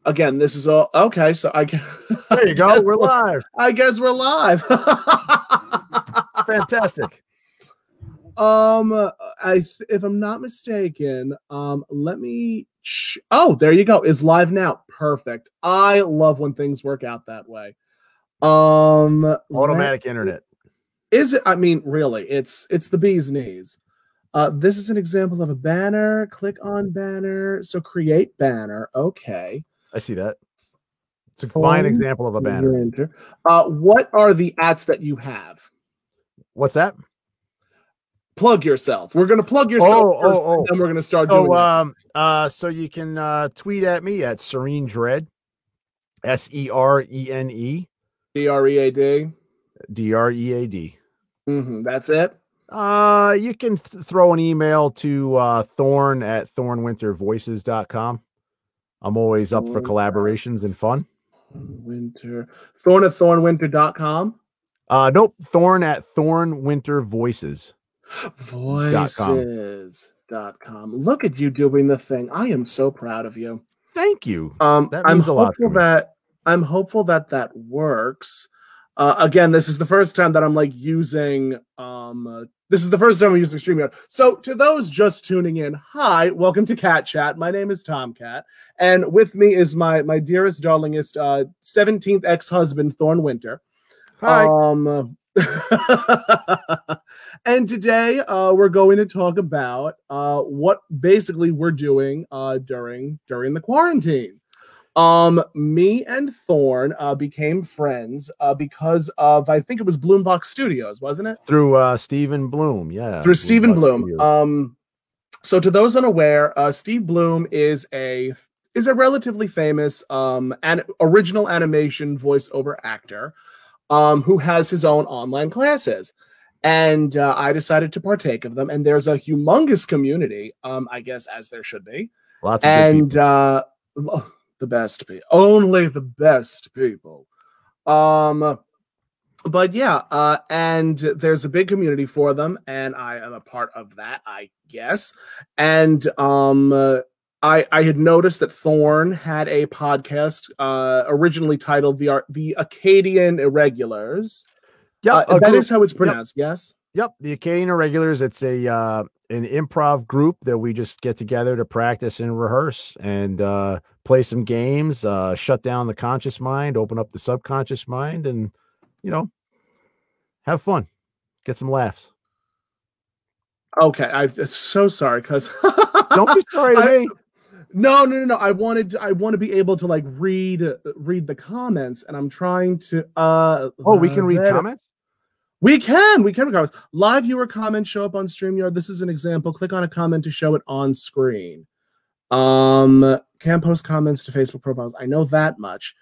Again, this is all okay. So There you go. We're live. I guess we're live. Fantastic. If I'm not mistaken, let me. Oh, there you go. Is live now. Perfect. I love when things work out that way. Automatic internet. Is it? I mean, really, it's the bee's knees. This is an example of a banner. Click on banner. So create banner. Okay. I see that. It's a fine example of a banner. Winter. What are the ats that you have? What's that? Plug yourself. We're going to plug yourself first, and then we're going to start doing that. So you can tweet at me at Serene Dread, SERENE DREAD. DREAD. That's it. You can throw an email to Thorn at thornwintervoices.com. I'm always up for collaborations and fun. Winter. Thorn at thornwinter.com. Nope. Thorn at thornwintervoices. Voices.com. Look at you doing the thing. I am so proud of you. Thank you. That means a lot to me. I'm hopeful that works. Again, this is the first time that I'm like using this is the first time I'm using StreamYard. So to those just tuning in, hi, welcome to Catt Chatt. My name is Tom Catt, and with me is my dearest, darlingest 17th ex-husband, Thorn Winter. Hi. And today we're going to talk about what basically we're doing during the quarantine. Me and Thorn became friends because of, I think it was Bloombox Studios, wasn't it? Through Stephen Bloom, yeah. Through Stephen Bloom. So to those unaware, Steve Bloom is a relatively famous original animation voiceover actor who has his own online classes. And I decided to partake of them. And there's a humongous community, I guess, as there should be. Lots of good people. The best people, only the best people. But yeah, and there's a big community for them, and I am a part of that, I guess. And I had noticed that Thorn had a podcast originally titled the Acadian Irregulars. Yep, that is how it's pronounced. Yep. Yes. Yep, the Acadian Irregulars. It's an improv group that we just get together to practice and rehearse and play some games, shut down the conscious mind, open up the subconscious mind, and have fun, get some laughs. Okay, I'm so sorry because don't be sorry to me. No. I want to be able to like read the comments, and I'm trying to. We can read comments. We can read comments. Live viewer comments show up on StreamYard. This is an example. Click on a comment to show it on screen. Can't post comments to Facebook profiles. I know that much.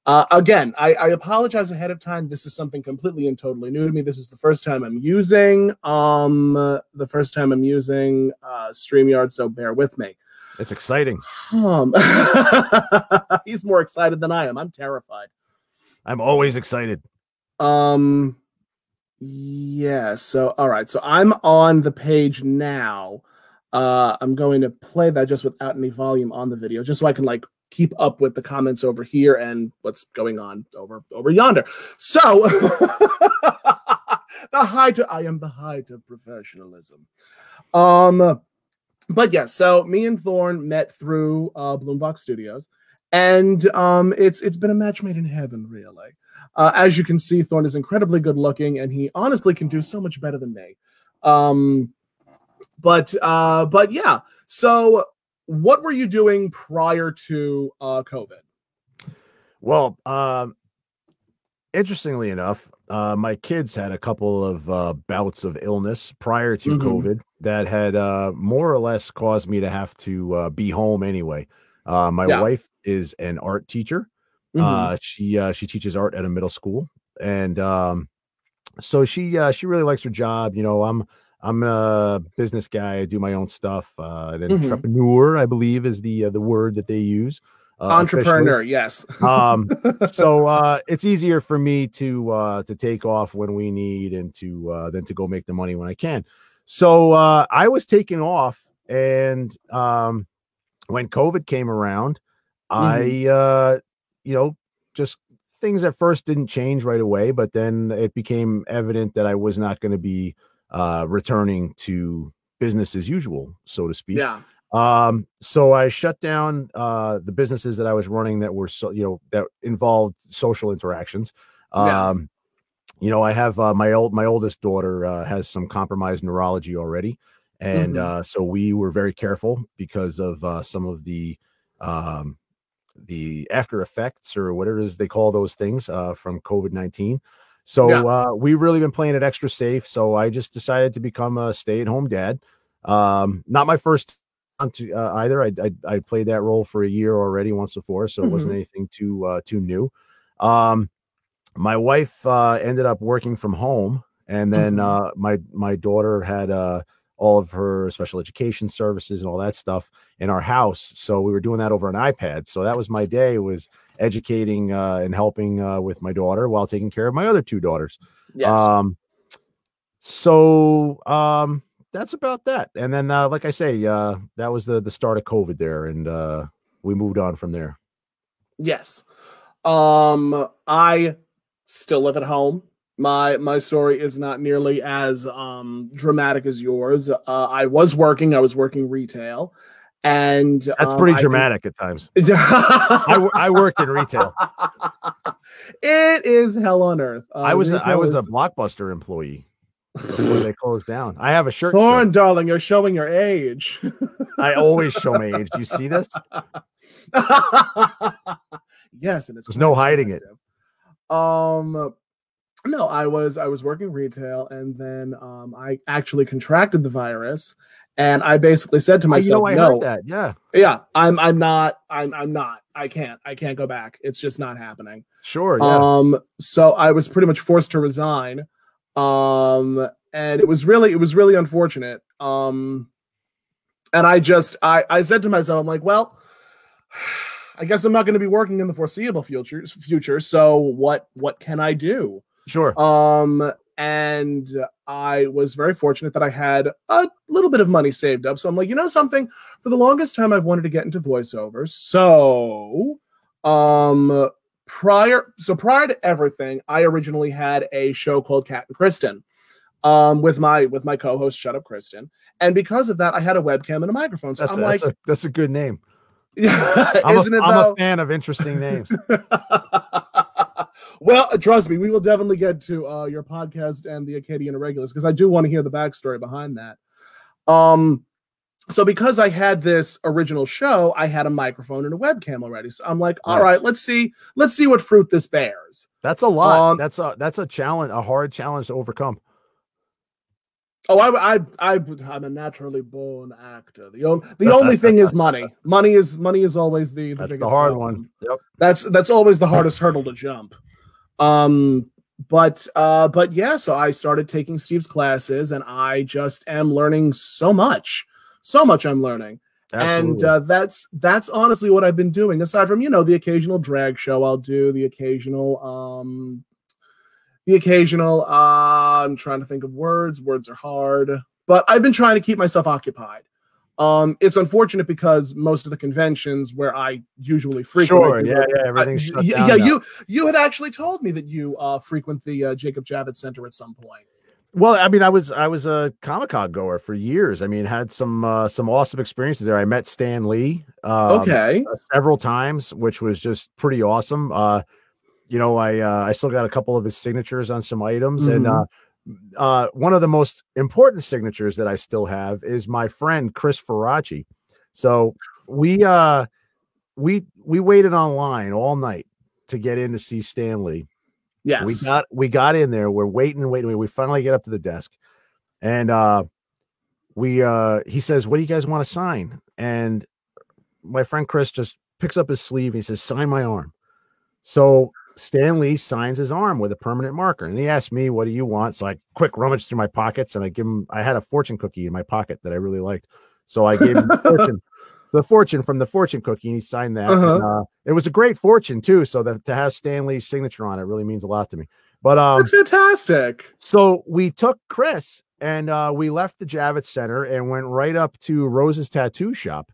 Again, I apologize ahead of time. This is something completely and totally new to me. This is the first time I'm using StreamYard, so bear with me. It's exciting. He's more excited than I am. I'm terrified. I'm always excited. Yeah, so all right, so I'm on the page now. I'm going to play that just without any volume on the video, just so I can like keep up with the comments over here and what's going on over yonder. So I am the height of professionalism. But yeah, so me and Thorn met through Bloombox Studios, and it's been a match made in heaven, really. As you can see, Thorn is incredibly good looking, and he honestly can do so much better than me. But yeah. So, what were you doing prior to COVID? Well, interestingly enough, my kids had a couple of bouts of illness prior to COVID that had more or less caused me to have to be home anyway. My wife is an art teacher. She teaches art at a middle school, and so she really likes her job. I'm a business guy. I do my own stuff. An entrepreneur, I believe, is the word that they use. Entrepreneur, yes. So it's easier for me to take off when we need and than to go make the money when I can. So I was taking off, and when COVID came around, I, just things at first didn't change right away, but then it became evident that I was not going to be returning to business as usual, so to speak. Yeah. So I shut down the businesses that I was running that were that involved social interactions. Yeah. I have my oldest daughter has some compromised neurology already, and so we were very careful because of some of the after effects or whatever it is they call those things from COVID-19. So we really been playing it extra safe. So I just decided to become a stay-at-home dad. Not my first time to either. I played that role for a year already once before, so it wasn't anything too new. My wife ended up working from home, and then my daughter had all of her special education services and all that stuff in our house. So we were doing that over an iPad. So that was my day, was educating and helping with my daughter while taking care of my other two daughters. Yes. That's about that. And then, like I say, that was the start of COVID there, and we moved on from there. Yes. I still live at home. My story is not nearly as dramatic as yours. I was working retail, and that's pretty dramatic at times. I worked in retail. It is hell on earth. I was a Blockbuster employee before they closed down. I have a shirt. Thorn, darling, you're showing your age. I always show my age. Do you see this? Yes, and there's no hiding it. No, I was working retail, and then I actually contracted the virus, and I basically said to myself, I heard that. Yeah, I'm not. I can't go back. It's just not happening. Sure. Yeah. So I was pretty much forced to resign. And it was really unfortunate. And I said to myself, I'm like, well, I guess I'm not going to be working in the foreseeable future. So what can I do? Sure. And I was very fortunate that I had a little bit of money saved up. So I'm like, you know something? For the longest time, I've wanted to get into voiceover. So, prior to everything, I originally had a show called Catt and Kristen, with my co-host Shut Up Kristen, and because of that, I had a webcam and a microphone. So that's a good name. Yeah, I'm a fan of interesting names. Well, trust me, we will definitely get to your podcast and the Acadian Irregulars, because I do want to hear the backstory behind that. So because I had this original show, I had a microphone and a webcam already. So I'm like, all right, let's see what fruit this bears. That's a lot. That's a challenge, a hard challenge to overcome. Oh, I'm a naturally born actor. The only thing is money. Money is always the that's biggest the hard problem. One. Yep. That's always the hardest hurdle to jump. But yeah, so I started taking Steve's classes, and I just am learning so much I'm learning. Absolutely. And that's honestly what I've been doing, aside from, the occasional drag show I'll do, the occasional I'm trying to think of words are hard, but I've been trying to keep myself occupied. It's unfortunate because most of the conventions where I usually frequent, everything's shut down now. You had actually told me that you frequent the Jacob Javits Center at some point. Well, I mean, I was a Comic-Con goer for years. I mean, had some awesome experiences there. I met Stan Lee several times, which was just pretty awesome. I still got a couple of his signatures on some items, and one of the most important signatures that I still have is my friend Chris Ferracci. So we waited online all night to get in to see Stan Lee. Yes, we got in there. We're waiting. We finally get up to the desk, and he says, "What do you guys want to sign?" And my friend Chris just picks up his sleeve. And he says, "Sign my arm." So Stan Lee signs his arm with a permanent marker, and he asked me, "What do you want?" So I quick rummaged through my pockets, and I give him. I had a fortune cookie in my pocket that I really liked, so I gave him the fortune from the fortune cookie, and he signed that. And, it was a great fortune too, so that to have Stan Lee's signature on it really means a lot to me. But that's fantastic. So we took Chris, and we left the Javits Center and went right up to Rose's Tattoo Shop,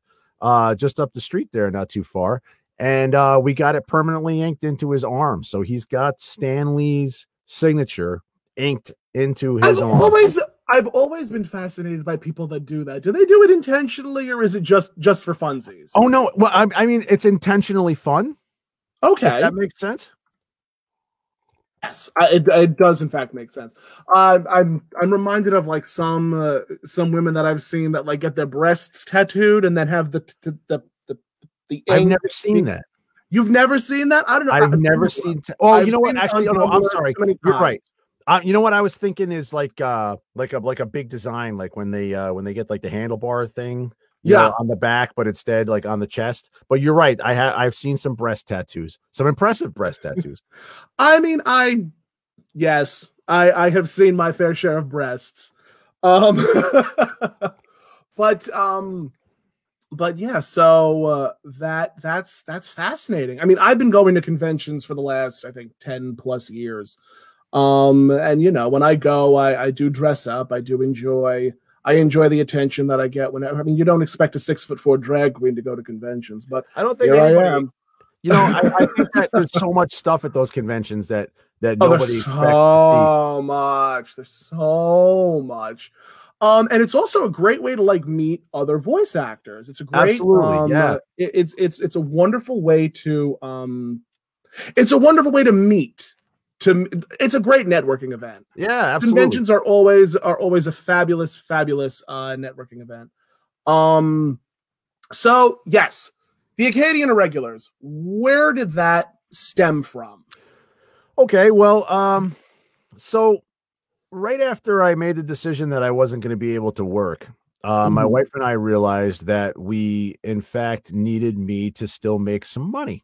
just up the street there, not too far. and we got it permanently inked into his arm. So he's got Stan Lee's signature inked into his arm. I've always been fascinated by people that do that. Do they do it intentionally, or is it just for funsies? Oh no, well, I mean, it's intentionally fun. Okay, if that makes sense. Yes, it does in fact make sense. I'm reminded of like some women that I've seen that like get their breasts tattooed and then have the I've never seen that. You've never seen that? I don't know. I've never seen. Oh, you know what? Actually, no, I'm sorry. You're right. You know what I was thinking is like a big design, like when they get like the handlebar thing, you know, on the back, but instead like on the chest. But you're right. I've seen some breast tattoos, some impressive breast tattoos. I mean, yes, I have seen my fair share of breasts. But yeah, so that's fascinating. I mean, I've been going to conventions for the last, I think, 10 plus years. And you know, when I go, I do dress up. I enjoy the attention that I get I mean, you don't expect a 6'4" drag queen to go to conventions, but I don't think anybody, I am. You know, I think that there's so much stuff at those conventions that nobody expects to see. There's so much. And it's also a great way to like meet other voice actors. It's a great, absolutely, yeah. It's a wonderful way to meet. It's a great networking event. Yeah, absolutely. Conventions are always a fabulous networking event. So yes, the Acadian Irregulars. Where did that stem from? Okay, well, so right after I made the decision that I wasn't going to be able to work, my wife and I realized that we, in fact, needed me to still make some money.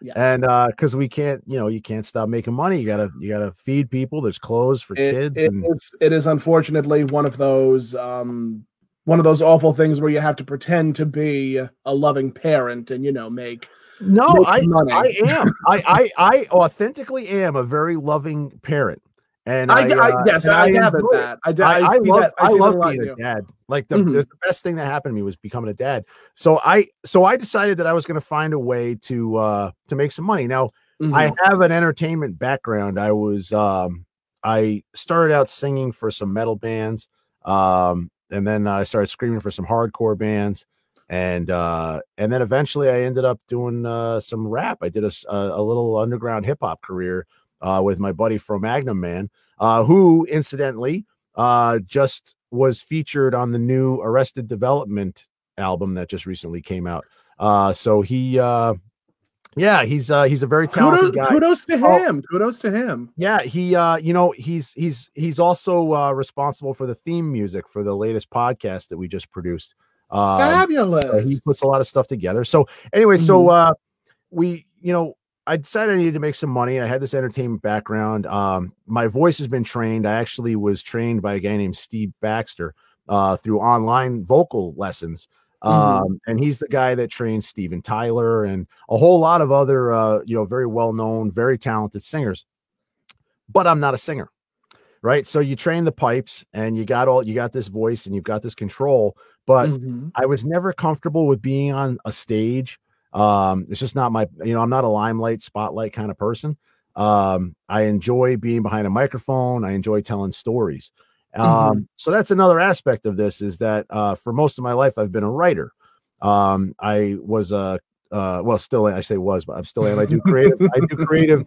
Yes. And because we can't, you can't stop making money. You gotta feed people. There's clothes for kids. It is unfortunately one of those awful things where you have to pretend to be a loving parent and make money. I am. I authentically am a very loving parent. And I gather that. I love being a dad. Like the best thing that happened to me was becoming a dad. So I decided that I was going to find a way to make some money. Now I have an entertainment background. I started out singing for some metal bands, and then I started screaming for some hardcore bands, and then eventually I ended up doing some rap. I did a little underground hip hop career with my buddy Fro Magnum Man, who incidentally just was featured on the new Arrested Development album that just recently came out. So he's a very talented guy. Kudos to him. Kudos to him. Yeah, he's also responsible for the theme music for the latest podcast that we just produced. Fabulous. So he puts a lot of stuff together. So anyway, I decided I needed to make some money. I had this entertainment background. My voice has been trained. I actually was trained by a guy named Steve Baxter through online vocal lessons. And he's the guy that trains Steven Tyler and a whole lot of other, very well-known, very talented singers. But I'm not a singer, right? So you train the pipes and you got this voice and you've got this control, but I was never comfortable with being on a stage. It's just not my, I'm not a limelight spotlight kind of person. I enjoy being behind a microphone. I enjoy telling stories. So that's another aspect of this is that, for most of my life, I've been a writer. I was still, I say was, but I'm still am. I do creative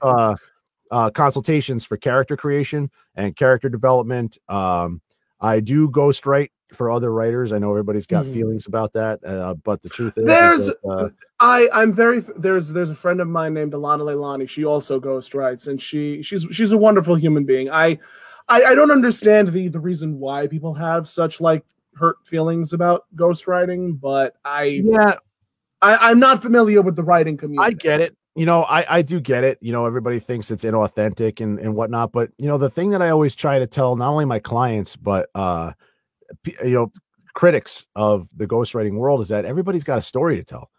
consultations for character creation and character development. I do ghostwrite for other writers. I know everybody's got feelings about that, but the truth is, there's a friend of mine named Alana Leilani. She also ghostwrites, and she's a wonderful human being. I don't understand the reason why people have such like hurt feelings about ghostwriting, but I'm not familiar with the writing community. I get it. I do get it. Everybody thinks it's inauthentic and whatnot, but the thing that I always try to tell not only my clients, but critics of the ghostwriting world is that everybody's got a story to tell.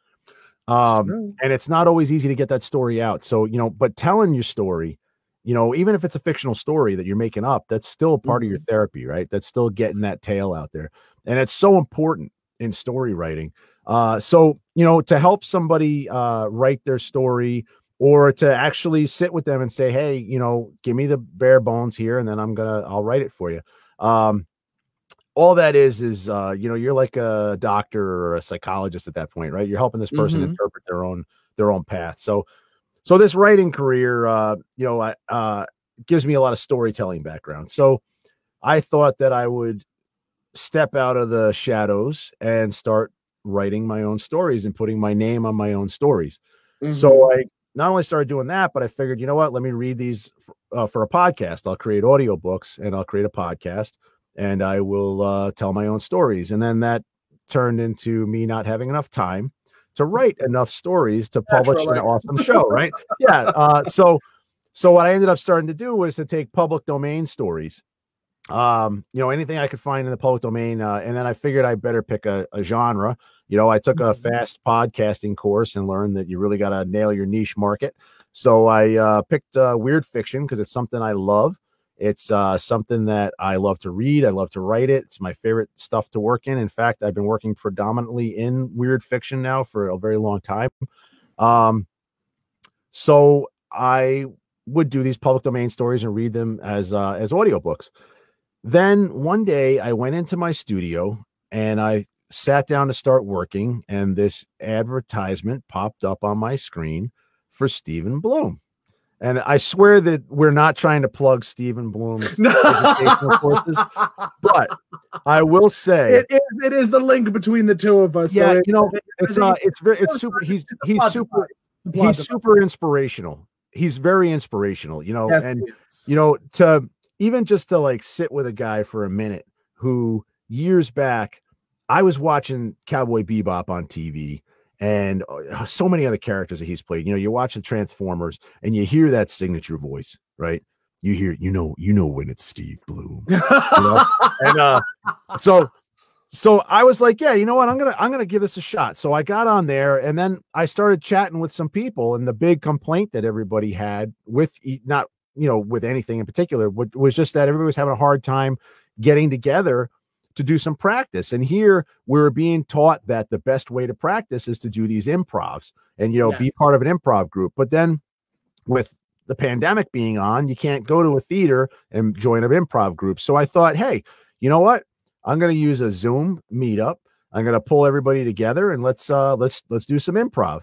And it's not always easy to get that story out. So, but telling your story, even if it's a fictional story that you're making up, that's still part of your therapy, right? That's still getting that tale out there. And it's so important in story writing. So, you know, to help somebody write their story, or to actually sit with them and say, hey, you know, give me the bare bones here, and then I'll write it for you. All that is, you know, you're like a doctor or a psychologist at that point, right? You're helping this person interpret their own path. So this writing career, you know, gives me a lot of storytelling background. So I thought that I would step out of the shadows and start writing my own stories and putting my name on my own stories. So I not only started doing that, but I figured, you know what, let me read these for a podcast. I'll create audiobooks and I'll create a podcast, and I will tell my own stories. And then that turned into me not having enough time to write enough stories to publish an awesome show, right? Yeah. So what I ended up starting to do was to take public domain stories, you know, anything I could find in the public domain, and then I figured I better pick a genre. You know, I took a fast podcasting course and learned that you really got to nail your niche market. So I picked weird fiction because it's something I love. It's something that I love to read. I love to write it. It's my favorite stuff to work in. In fact, I've been working predominantly in weird fiction now for a very long time. So I would do these public domain stories and read them as audiobooks. Then one day I went into my studio and I sat down to start working, and this advertisement popped up on my screen for Stephen Bloom. And I swear that we're not trying to plug Stephen Bloom's educational courses, but I will say it is the link between the two of us. Yeah, so you know, it's super. He's super inspirational. He's very inspirational, you know, and you know, to even just to like sit with a guy for a minute who years back I was watching Cowboy Bebop on TV, and so many other characters that he's played. You know, you watch the Transformers and you hear that signature voice, right? You hear, you know when it's Steve Bloom. You know? And so I was like, yeah, you know what? I'm gonna give this a shot. So I got on there, and then I started chatting with some people, and the big complaint that everybody had with not, you know, with anything in particular was just that everybody was having a hard time getting together to do some practice. And here we're being taught that the best way to practice is to do these improvs and, you know, be part of an improv group. But then with the pandemic being on, you can't go to a theater and join an improv group. So I thought, hey, you know what? I'm going to use a Zoom meetup. I'm going to pull everybody together and let's do some improv.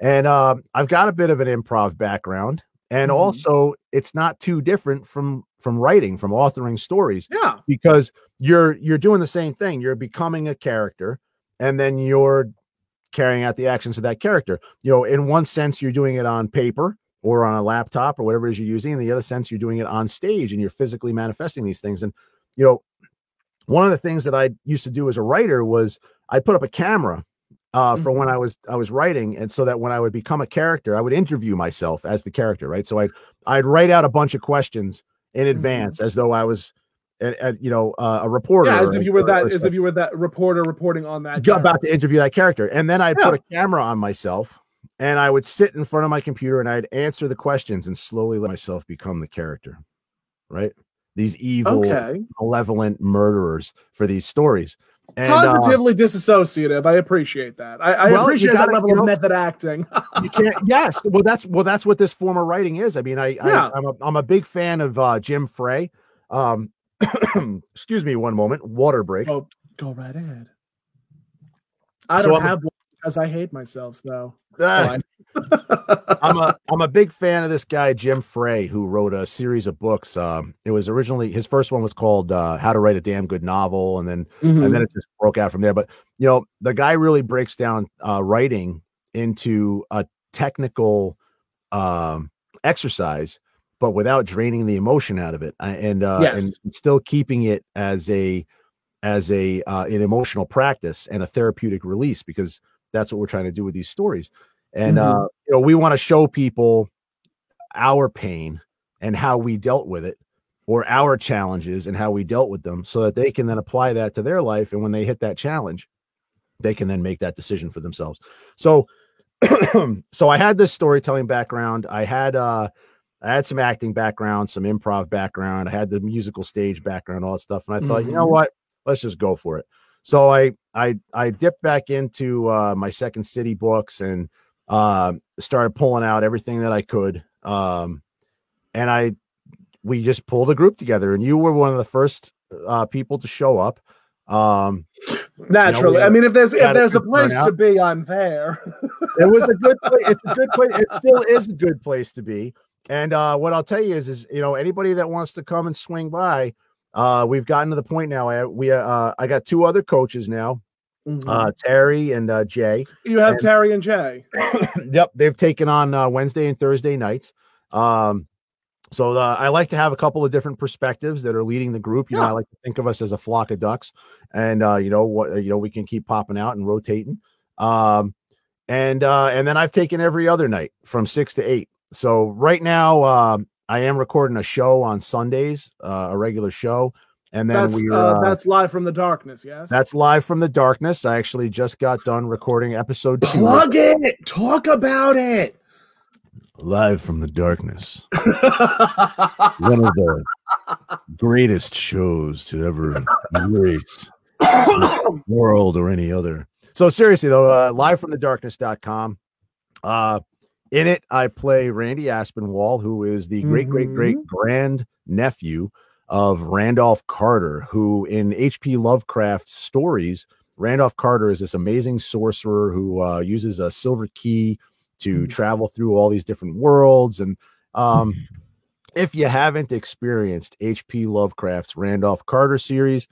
And I've got a bit of an improv background, and also it's not too different from writing, from authoring stories. Yeah, because you're doing the same thing. You're becoming a character, and then you're carrying out the actions of that character. You know, in one sense, you're doing it on paper or on a laptop or whatever it is you're using. In the other sense, you're doing it on stage and you're physically manifesting these things. And, you know, one of the things that I used to do as a writer was I'd put up a camera for when I was writing. And so that when I would become a character, I would interview myself as the character. Right. So I'd write out a bunch of questions in advance as though I was, you know, a reporter. Yeah, as if you were that reporter reporting on that. About to interview that character. And then I'd put a camera on myself, and I would sit in front of my computer and I'd answer the questions and slowly let myself become the character. Right. These evil, malevolent murderers for these stories. And, positively disassociative. I appreciate that. I appreciate that level of method acting. You can't. Yes. Well, that's what this form of writing is. I mean, I'm a big fan of Jim Frey. Excuse me one moment. Water break. Go right ahead. I don't have one because I hate myself. So I'm a big fan of this guy Jim Frey, who wrote a series of books. It was originally, his first one was called How to Write a Damn Good Novel, and then it just broke out from there. But you know, the guy really breaks down writing into a technical exercise, but without draining the emotion out of it, and still keeping it as an emotional practice and a therapeutic release, because that's what we're trying to do with these stories. And you know, we want to show people our pain and how we dealt with it, or our challenges and how we dealt with them, so that they can then apply that to their life. And when they hit that challenge, they can then make that decision for themselves. So so I had this storytelling background. I had some acting background, some improv background. I had the musical stage background, all that stuff. And I thought, you know what, let's just go for it. So I I dipped back into my Second City books and started pulling out everything that I could. And we just pulled a group together, and you were one of the first people to show up. Naturally, I mean, if there's a place to be, I'm there. It was a good place. It's a good place. It still is a good place to be. And what I'll tell you is anybody that wants to come and swing by, we've gotten to the point now. I got two other coaches now, Terry and Jay. You have Terry and Jay. Yep, they've taken on Wednesday and Thursday nights. So I like to have a couple of different perspectives that are leading the group. I like to think of us as a flock of ducks, and we can keep popping out and rotating. And then I've taken every other night from 6 to 8. So right now, I am recording a show on Sundays, a regular show. And then that's live from the darkness. Yes, that's live from the darkness. I actually just got done recording episode 2. Plug it. Talk about it. Live from the darkness. One of the greatest shows to ever grace the world or any other. So seriously though, livefromthedarkness.com. In it, I play Randy Aspinwall, who is the great grand nephew of Randolph Carter, who in H.P. Lovecraft's stories, Randolph Carter is this amazing sorcerer who uses a silver key to travel through all these different worlds. And if you haven't experienced H.P. Lovecraft's Randolph Carter series,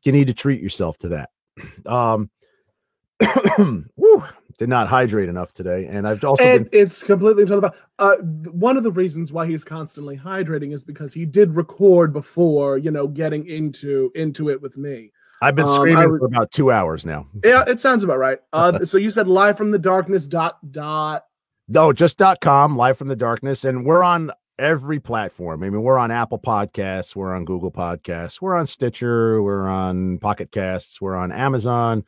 you need to treat yourself to that. Did not hydrate enough today, and I've also it's completely about one of the reasons why he's constantly hydrating is because he did record before getting into it with me. I've been screaming for about 2 hours now. Yeah, it sounds about right. So you said live from the darkness No, just .com, live from the darkness, and we're on every platform. I mean, we're on Apple Podcasts, we're on Google Podcasts, we're on Stitcher, we're on Pocket Casts, we're on Amazon.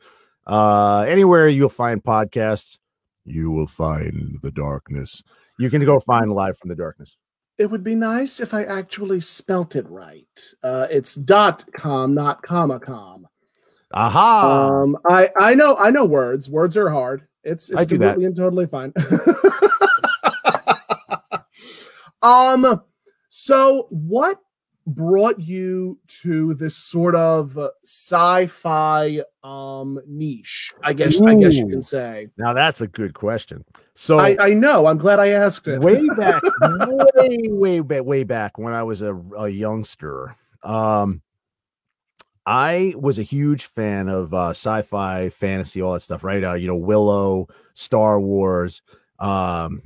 Anywhere you'll find podcasts, you will find the darkness. You can go find Live from the Darkness. It would be nice if I actually spelt it right. It's .com, not .com. Aha. I know words. Words are hard. It's completely and totally fine. So what brought you to this sort of sci-fi niche? I guess you can say. Now that's a good question. So I know. I'm glad I asked it. Way back, way back when I was a youngster, I was a huge fan of sci-fi, fantasy, all that stuff, right? Willow, Star Wars, Krull.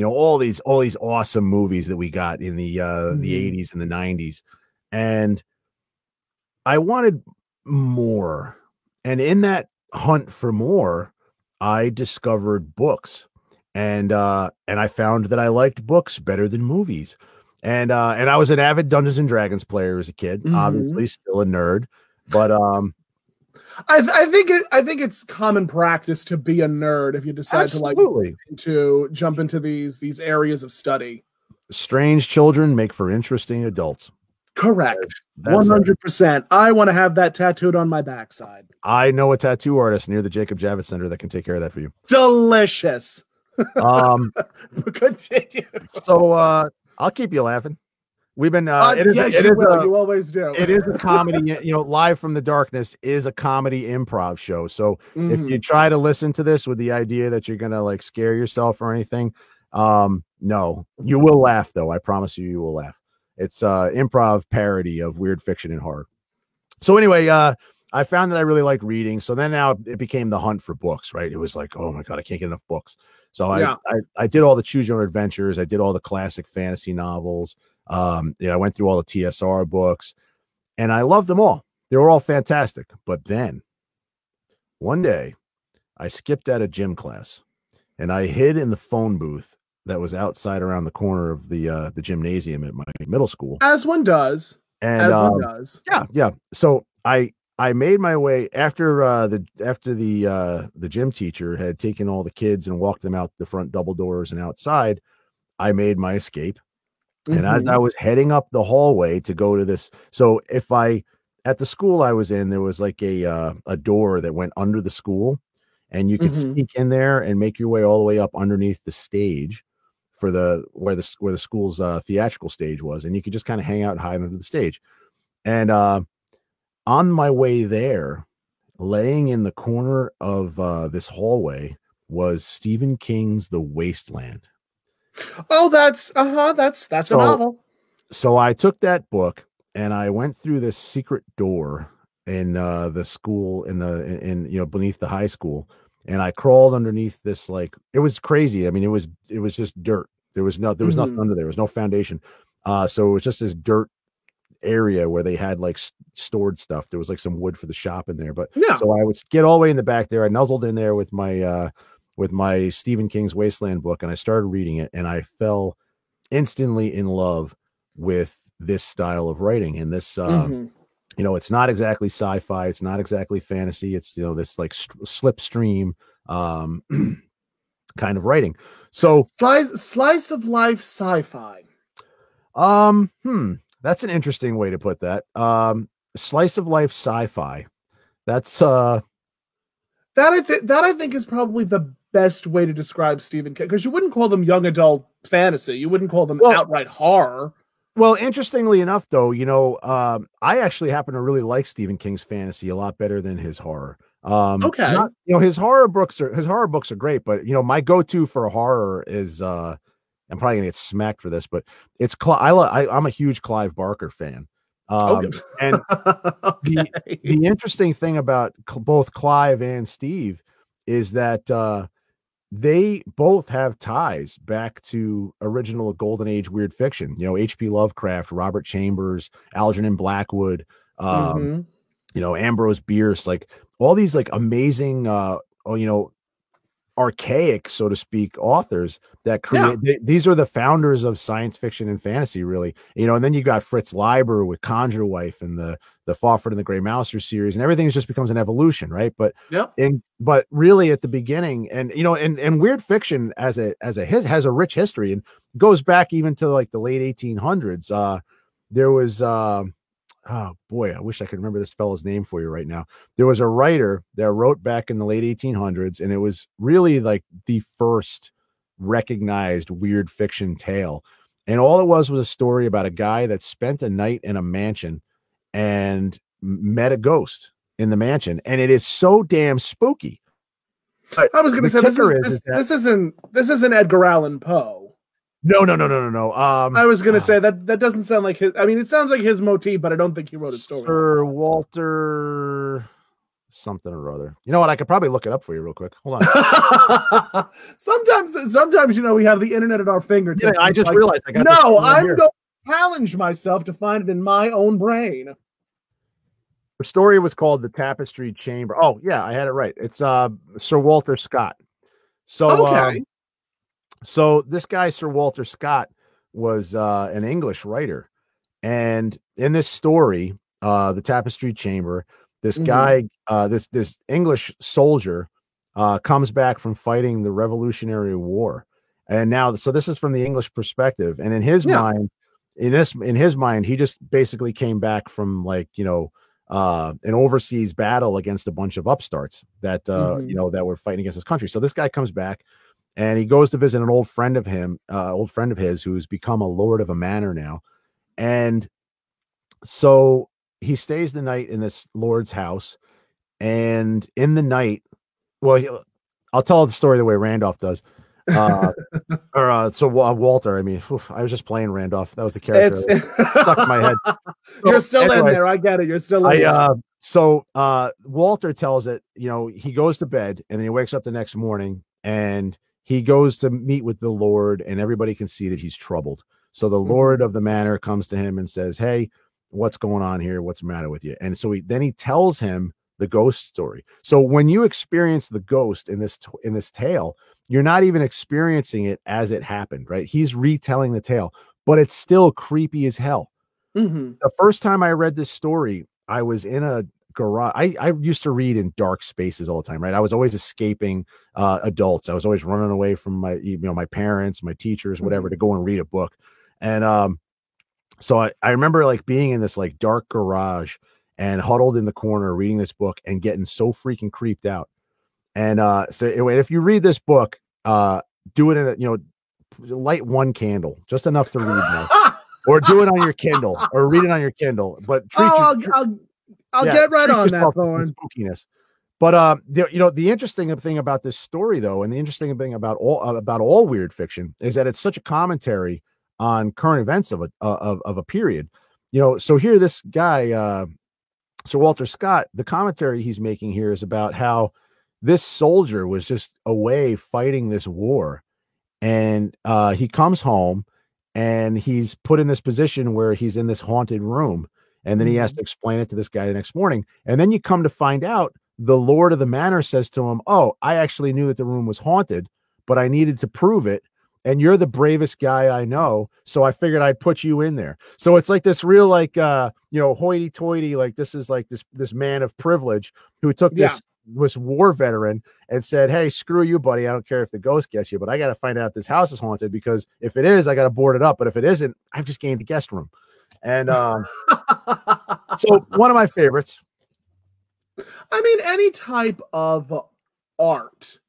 All these awesome movies that we got in the 80s and the 90s. And I wanted more. And in that hunt for more, I discovered books. And I found that I liked books better than movies. And I was an avid Dungeons and Dragons player as a kid, obviously still a nerd, but I think it's common practice to be a nerd if you decide to jump into these areas of study. Strange children make for interesting adults. Correct. 100%. I want to have that tattooed on my backside. I know a tattoo artist near the Jacob Javits Center that can take care of that for you. Delicious. Continue. So I'll keep you laughing. We've been you always do. It is a comedy, Live from the Darkness is a comedy improv show. So if you try to listen to this with the idea that you're gonna like scare yourself or anything, no, you will laugh though. I promise you will laugh. It's improv parody of weird fiction and horror. So anyway, I found that I really like reading. So then now it became the hunt for books, right? It was like, oh my God, I can't get enough books. So I did all the choose your own adventures. I did all the classic fantasy novels. I went through all the TSR books and I loved them all. They were all fantastic. But then one day I skipped out of gym class and I hid in the phone booth that was outside around the corner of the gymnasium at my middle school. As one does. And yeah. So I made my way after the gym teacher had taken all the kids and walked them out the front double doors and outside. I made my escape. And as I was heading up the hallway to go to this, so if I at the school I was in, there was like a door that went under the school, and you could Mm-hmm. sneak in there and make your way all the way up underneath the stage for where the school's theatrical stage was, and you could just kind of hang out and hide under the stage. And on my way there, laying in the corner of this hallway was Stephen King's The Wasteland. Oh, that's a So novel. so I took that book and I went through this secret door in the school in beneath the high school, and I crawled underneath this, like, it was crazy. I mean, it was just dirt. There was nothing Mm-hmm. under there. Was no foundation. So it was just this dirt area where they had like stored stuff. There was like some wood for the shop in there. But Yeah. so I would get all the way in the back there. I nuzzled in there with my Stephen King's Wasteland book, and I started reading it, and I fell instantly in love with this style of writing. And this Mm-hmm. it's not exactly sci-fi, it's not exactly fantasy, it's this like slipstream um kind of writing. So Slice of life sci-fi. that's an interesting way to put that. Slice of life sci-fi. That's That I think is probably the best way to describe Stephen King, because you wouldn't call them young adult fantasy. You wouldn't call them well, outright horror. Well, interestingly enough, though, I actually happen to really like Stephen King's fantasy a lot better than his horror. Okay. Not, his horror books are great, but my go-to for horror is I'm probably gonna get smacked for this, but it's I'm a huge Clive Barker fan. Okay. And Okay. the interesting thing about both Clive and Steve is that they both have ties back to original golden age weird fiction. H.P. Lovecraft, Robert Chambers, Algernon Blackwood, um, Mm-hmm. Ambrose Bierce, like all these like amazing, archaic, so to speak, authors that Yeah. these are the founders of science fiction and fantasy, really. And then you got Fritz Leiber with Conjure Wife and the Fawford and the Grey Mouser series, and everything just becomes an evolution, right? Yep. But really at the beginning, and weird fiction has a rich history and goes back even to like the late 1800s. There was oh boy, I wish I could remember this fellow's name for you right now. There was a writer that wrote back in the late 1800s, and it was really like the first recognized weird fiction tale. And all it was a story about a guy that spent a night in a mansion and met a ghost in the mansion. And it is so damn spooky. But I was going to say that this isn't Edgar Allan Poe. No. I was going to say that doesn't sound like his. I mean, it sounds like his motif, but I don't think he wrote a story. Sir Walter something or other. You know what? I could probably look it up for you real quick. Hold on. sometimes we have the internet at our fingertips. Yeah, I just realized I got I'm going to challenge myself to find it in my own brain. The story was called The Tapestry Chamber. Oh, yeah, I had it right. It's Sir Walter Scott. So okay. So this guy, Sir Walter Scott, was an English writer. And in this story, The Tapestry Chamber, this guy, this English soldier comes back from fighting the Revolutionary War. And now, so this is from the English perspective. And in his mind, he just basically came back from like, an overseas battle against a bunch of upstarts that, that were fighting against his country. So this guy comes back and he goes to visit an old friend of his who's become a lord of a manor now. And so he stays the night in this lord's house, and in the night, I'll tell the story the way Randolph does. Walter, I mean, I was just playing Randolph. That was the character stuck in my head. You're still in there. I get it. You're still in there. So Walter tells it, he goes to bed and then he wakes up the next morning and he goes to meet with the Lord, and everybody can see that he's troubled. So the Lord of the manor comes to him and says, "Hey, what's going on here? What's the matter with you?" And so he tells him the ghost story. So when you experience the ghost in this tale, you're not even experiencing it as it happened, right? He's retelling the tale, but it's still creepy as hell. The first time I read this story, I was in a garage. I used to read in dark spaces all the time, right? I was always escaping adults. I was always running away from my parents, my teachers, whatever, to go and read a book. And so I remember like being in this like dark garage, and huddled in the corner reading this book and getting so freaking creeped out. And so anyway, if you read this book, do it in a, light one candle, just enough to read now. Or do it on your Kindle, or read it on your Kindle. But I'll get right on that, Thorn. Spookiness. But the interesting thing about this story, though, and the interesting thing about all weird fiction is that it's such a commentary on current events of a period. So here, this guy, Sir Walter Scott, the commentary he's making here is about how this soldier was just away fighting this war, and he comes home and he's put in this position where he's in this haunted room, and then he has to explain it to this guy the next morning, and then you come to find out the lord of the manor says to him, "Oh, I actually knew that the room was haunted, but I needed to prove it. And you're the bravest guy I know, so I figured I'd put you in there." So it's like this real, like, hoity-toity, like this is like this man of privilege who took this war veteran and said, "Hey, screw you, buddy. I don't care if the ghost gets you, but I got to find out if this house is haunted, because if it is, I got to board it up. But if it isn't, I've just gained a guest room." And so one of my favorites. I mean, any type of art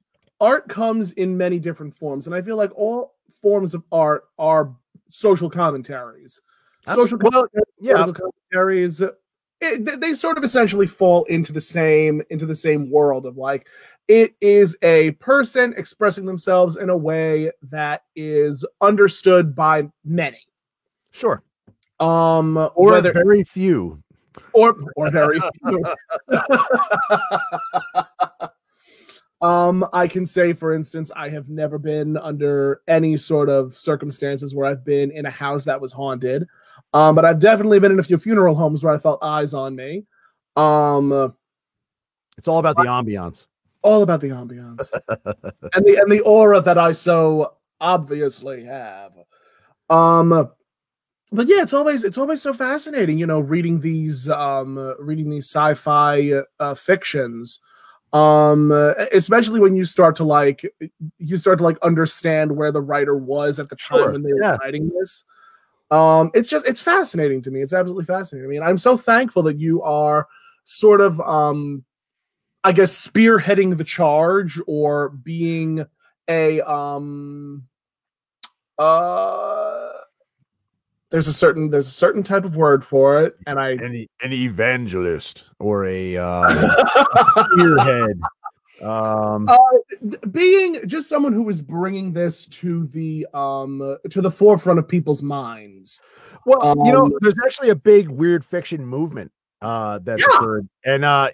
comes in many different forms, and I feel like all forms of art are social commentaries. Social commentaries, they sort of essentially fall into the same world of, like, it is a person expressing themselves in a way that is understood by many. Sure. Or very few. Or very few. I can say, for instance, I have never been under any sort of circumstances where I've been in a house that was haunted. But I've definitely been in a few funeral homes where I felt eyes on me. It's all about the ambiance. All about the ambiance. and the aura that I so obviously have. But yeah, it's always so fascinating, reading these sci-fi fictions. Especially when you start to understand where the writer was at the time when they were writing this. It's fascinating to me. It's absolutely fascinating to me. And I'm so thankful that you are sort of, I guess, spearheading the charge, or being a, there's a certain type of word for it, and an evangelist, or a spearhead, being just someone who is bringing this to the forefront of people's minds. Well, there's actually a big weird fiction movement that's occurred, and I'm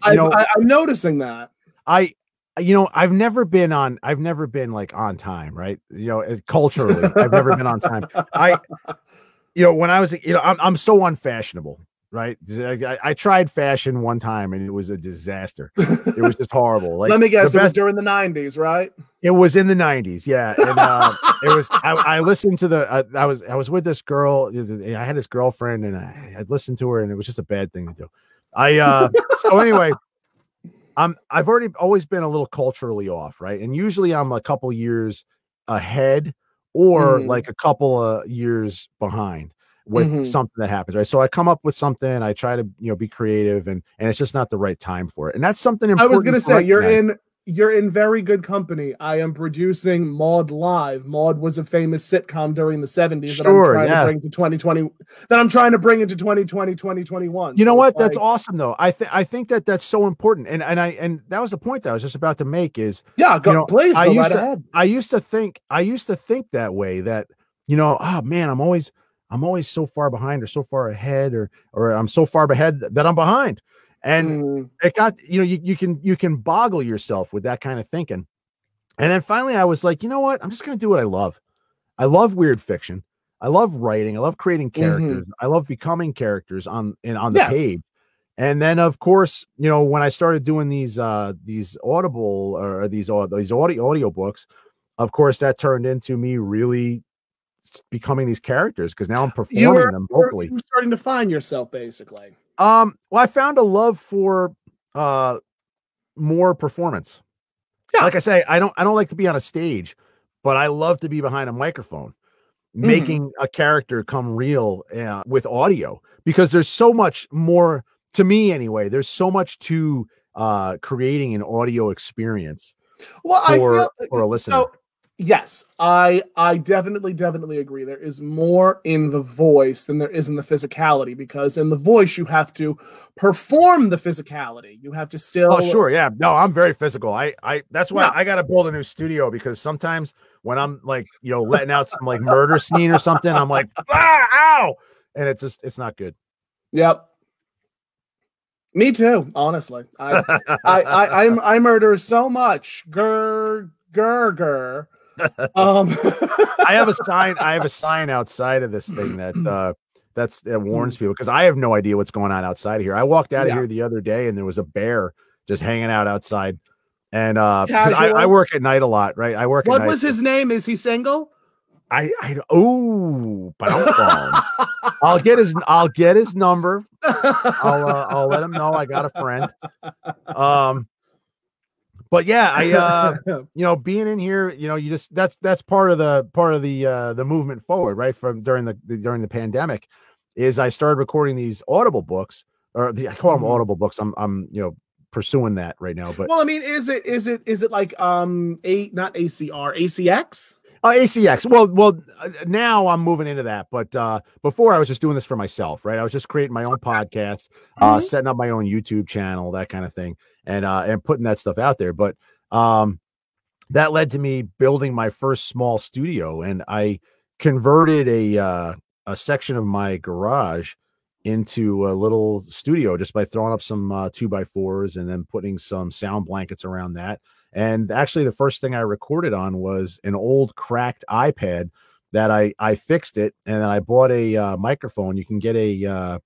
noticing that. I've never been like on time, right? Culturally, I've never been on time. When I was, I'm so unfashionable, right? I tried fashion one time and it was a disaster. It was just horrible. Like, let me guess, it was during the 90s, right? It was in the 90s, yeah. And it was. I listened to I was with this girl. I had this girlfriend, and I listened to her, and it was just a bad thing to do. So anyway, I've always been a little culturally off, right? And usually I'm a couple years ahead, or like a couple of years behind with something that happens, right? So I come up with something, I try to be creative, and it's just not the right time for it. And that's something important. I was gonna say, you're in very good company. I am producing Maude Live. Maude was a famous sitcom during the 70s that I'm trying to bring into 2020, 2021. You know what? That's awesome, though. I think that's so important. And that was the point that I was just about to make is, please go right ahead. I used to think that way, that, oh man, I'm always so far behind, or so far ahead, or I'm so far ahead that I'm behind. And it got, you can boggle yourself with that kind of thinking. And then finally I was like, you know what? I'm just going to do what I love. I love weird fiction. I love writing. I love creating characters. I love becoming characters on the page. And then, of course, when I started doing these Audible, or these audio books, of course, that turned into me really becoming these characters, because now I'm performing them vocally. You're starting to find yourself, basically. Well, I found a love for more performance. Yeah. Like I say, I don't like to be on a stage, but I love to be behind a microphone, making a character come real with audio, because there's so much more to me anyway, there's so much to creating an audio experience Well, I feel for a listener. so. Yes, I definitely agree. There is more in the voice than there is in the physicality, because in the voice you have to perform the physicality. You have to still. Oh, sure, yeah. No, I'm very physical. I that's why Yeah. I got to build a new studio, because sometimes when I'm like, letting out some like murder scene or something, I'm like, ow, and it's not good. Yep. Me too, honestly. I murder so much. Grr. I have a sign outside of this thing that warns people, because I have no idea what's going on outside of here. I walked out of here the other day and there was a bear just hanging out outside. And because I work at night a lot, right? I work at night. What was his name? Is he single? I'll get his number. I'll let him know I got a friend. But yeah, being in here, you just that's part of the movement forward, right? From during the pandemic, is I started recording these Audible books, I call them Audible books. I'm pursuing that right now. But well, I mean, is it like not ACR, ACX? ACX. Well, now I'm moving into that, but before I was just doing this for myself, right? I was just creating my own podcast, setting up my own YouTube channel, that kind of thing, and putting that stuff out there. But that led to me building my first small studio, and I converted a section of my garage into a little studio just by throwing up some 2x4s and then putting some sound blankets around that. And actually, the first thing I recorded on was an old cracked iPad that I fixed it, and then I bought a microphone. You can get the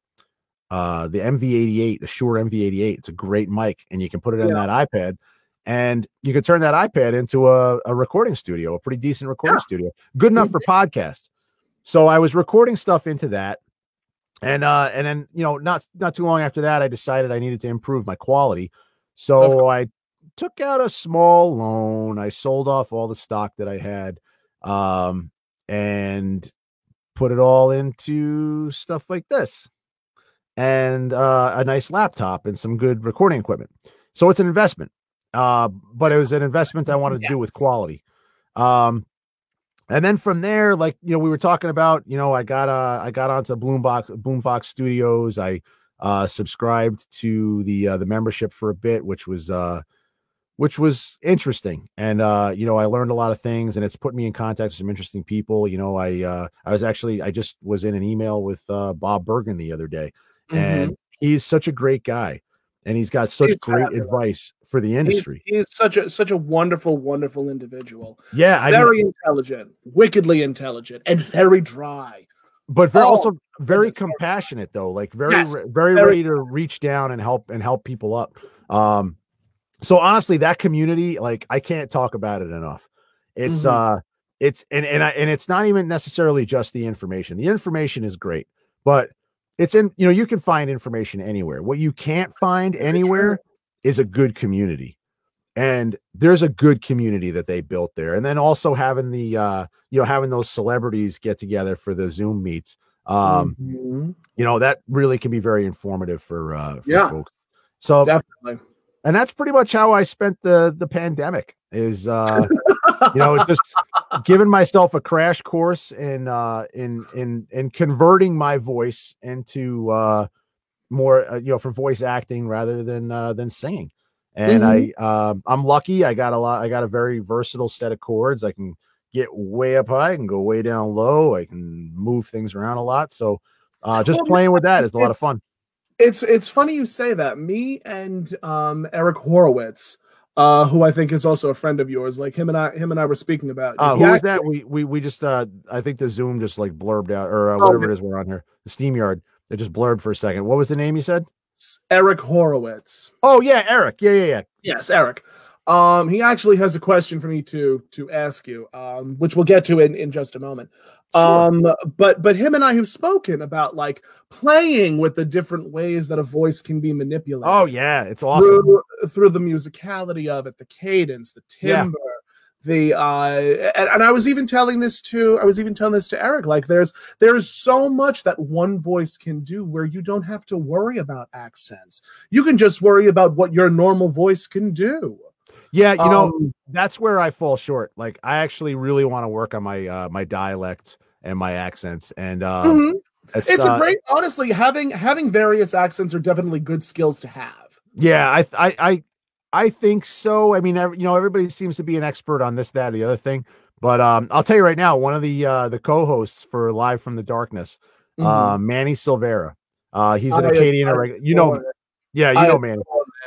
MV88, the Shure MV88. It's a great mic, and you can put it on that iPad, and you can turn that iPad into a recording studio, a pretty decent recording studio, good enough for podcasts. So I was recording stuff into that, and then not too long after that, I decided I needed to improve my quality, so I took out a small loan. I sold off all the stock that I had, and put it all into stuff like this, and a nice laptop and some good recording equipment. So it's an investment, but it was an investment I wanted to do with quality. And then from there, like, we were talking about, I got onto Boombox Studios. I subscribed to the membership for a bit, which was interesting. And, I learned a lot of things, and it's put me in contact with some interesting people. I just was in an email with Bob Bergen the other day, and he's such a great guy, and he's got such great advice for the industry. He's such a wonderful individial. Yeah. Very intelligent, wickedly intelligent, and very dry. But also very compassionate, though, like very ready to reach down and help people up. So honestly, that community, like, I can't talk about it enough. It's it's not even necessarily just the information. The information is great, but it's you can find information anywhere. What you can't find anywhere is a good community. And there's a good community that they built there. And then also having the having those celebrities get together for the Zoom meets. That really can be very informative for folks. So definitely. And that's pretty much how I spent the pandemic, is just giving myself a crash course in converting my voice into more for voice acting rather than singing. And I'm lucky. I got a very versatile set of chords. I can get way up high, I can go way down low, I can move things around a lot. So just playing with that is a lot of fun. It's funny you say that. Me and Eric Horowitz, who I think is also a friend of yours, like him and I were speaking about. Who was that? We just I think the Zoom just like blurbed out, or whatever it is we're on here. The SteamYard, it just blurred for a second. What was the name you said? Eric Horowitz. Oh yeah, Eric. Yeah. Yes, Eric. He actually has a question for me to ask you, which we'll get to in just a moment. Sure. But him and I have spoken about like playing with the different ways that a voice can be manipulated. Oh yeah, it's awesome. Through the musicality of it, the cadence, the timbre, and I was even telling this to Eric. Like there's so much that one voice can do where you don't have to worry about accents. You can just worry about what your normal voice can do. Yeah, that's where I fall short. Like I actually really want to work on my my dialect and my accents, and it's a great, honestly, having various accents are definitely good skills to have. Yeah, I think so. I mean, everybody seems to be an expert on this, that, or the other thing. But I'll tell you right now, one of the co-hosts for Live from the Darkness, Manny Silvera. He's an Acadian.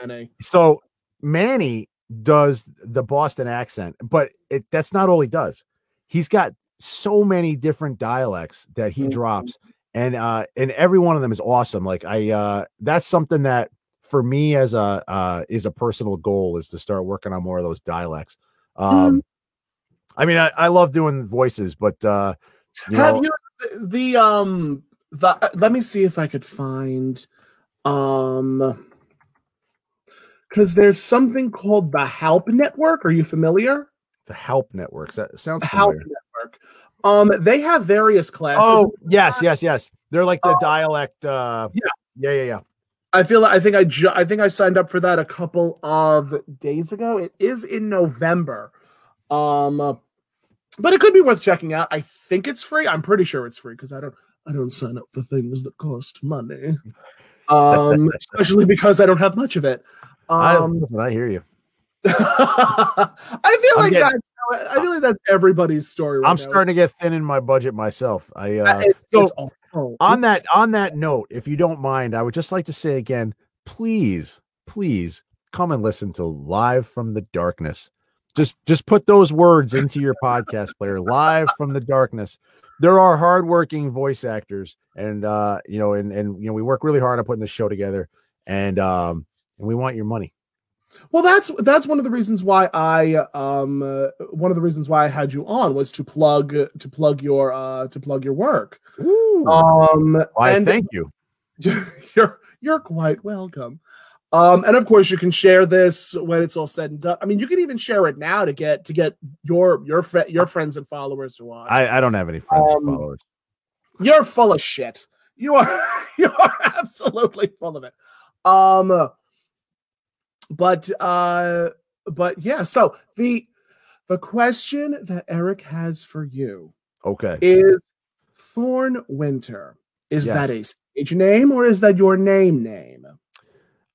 Manny. So Manny does the Boston accent, but that's not all he does. He's got so many different dialects that he drops, and every one of them is awesome. Like that's something that, for me, as is a personal goal, is to start working on more of those dialects. I mean, I love doing voices, but let me see if I could find because there's something called the Help Network. Are you familiar? The Help Network. That sounds familiar. Help Network. They have various classes. Oh, yes. They're like the dialect. Yeah. I think I signed up for that a couple of days ago. It is in November. But it could be worth checking out. I think it's free. I'm pretty sure it's free because I don't sign up for things that cost money. Especially because I don't have much of it. I hear you. I feel like that's everybody's story. I'm starting to get thin in my budget myself. On that note, if you don't mind, I would just like to say again, please come and listen to Live from the Darkness. Just put those words into your podcast player. Live from the Darkness. There are hardworking voice actors, and we work really hard on putting this show together, and we want your money. Well, that's one of the reasons why I had you on, was to plug your work. Thank you. You're quite welcome. And of course, you can share this when it's all said and done. I mean, you can even share it now to get your friends and followers to watch. I don't have any friends and followers. You're full of shit. You are absolutely full of it. But yeah. So the question that Eric has for you, is Thorn Winter. Is that a stage name or is that your name?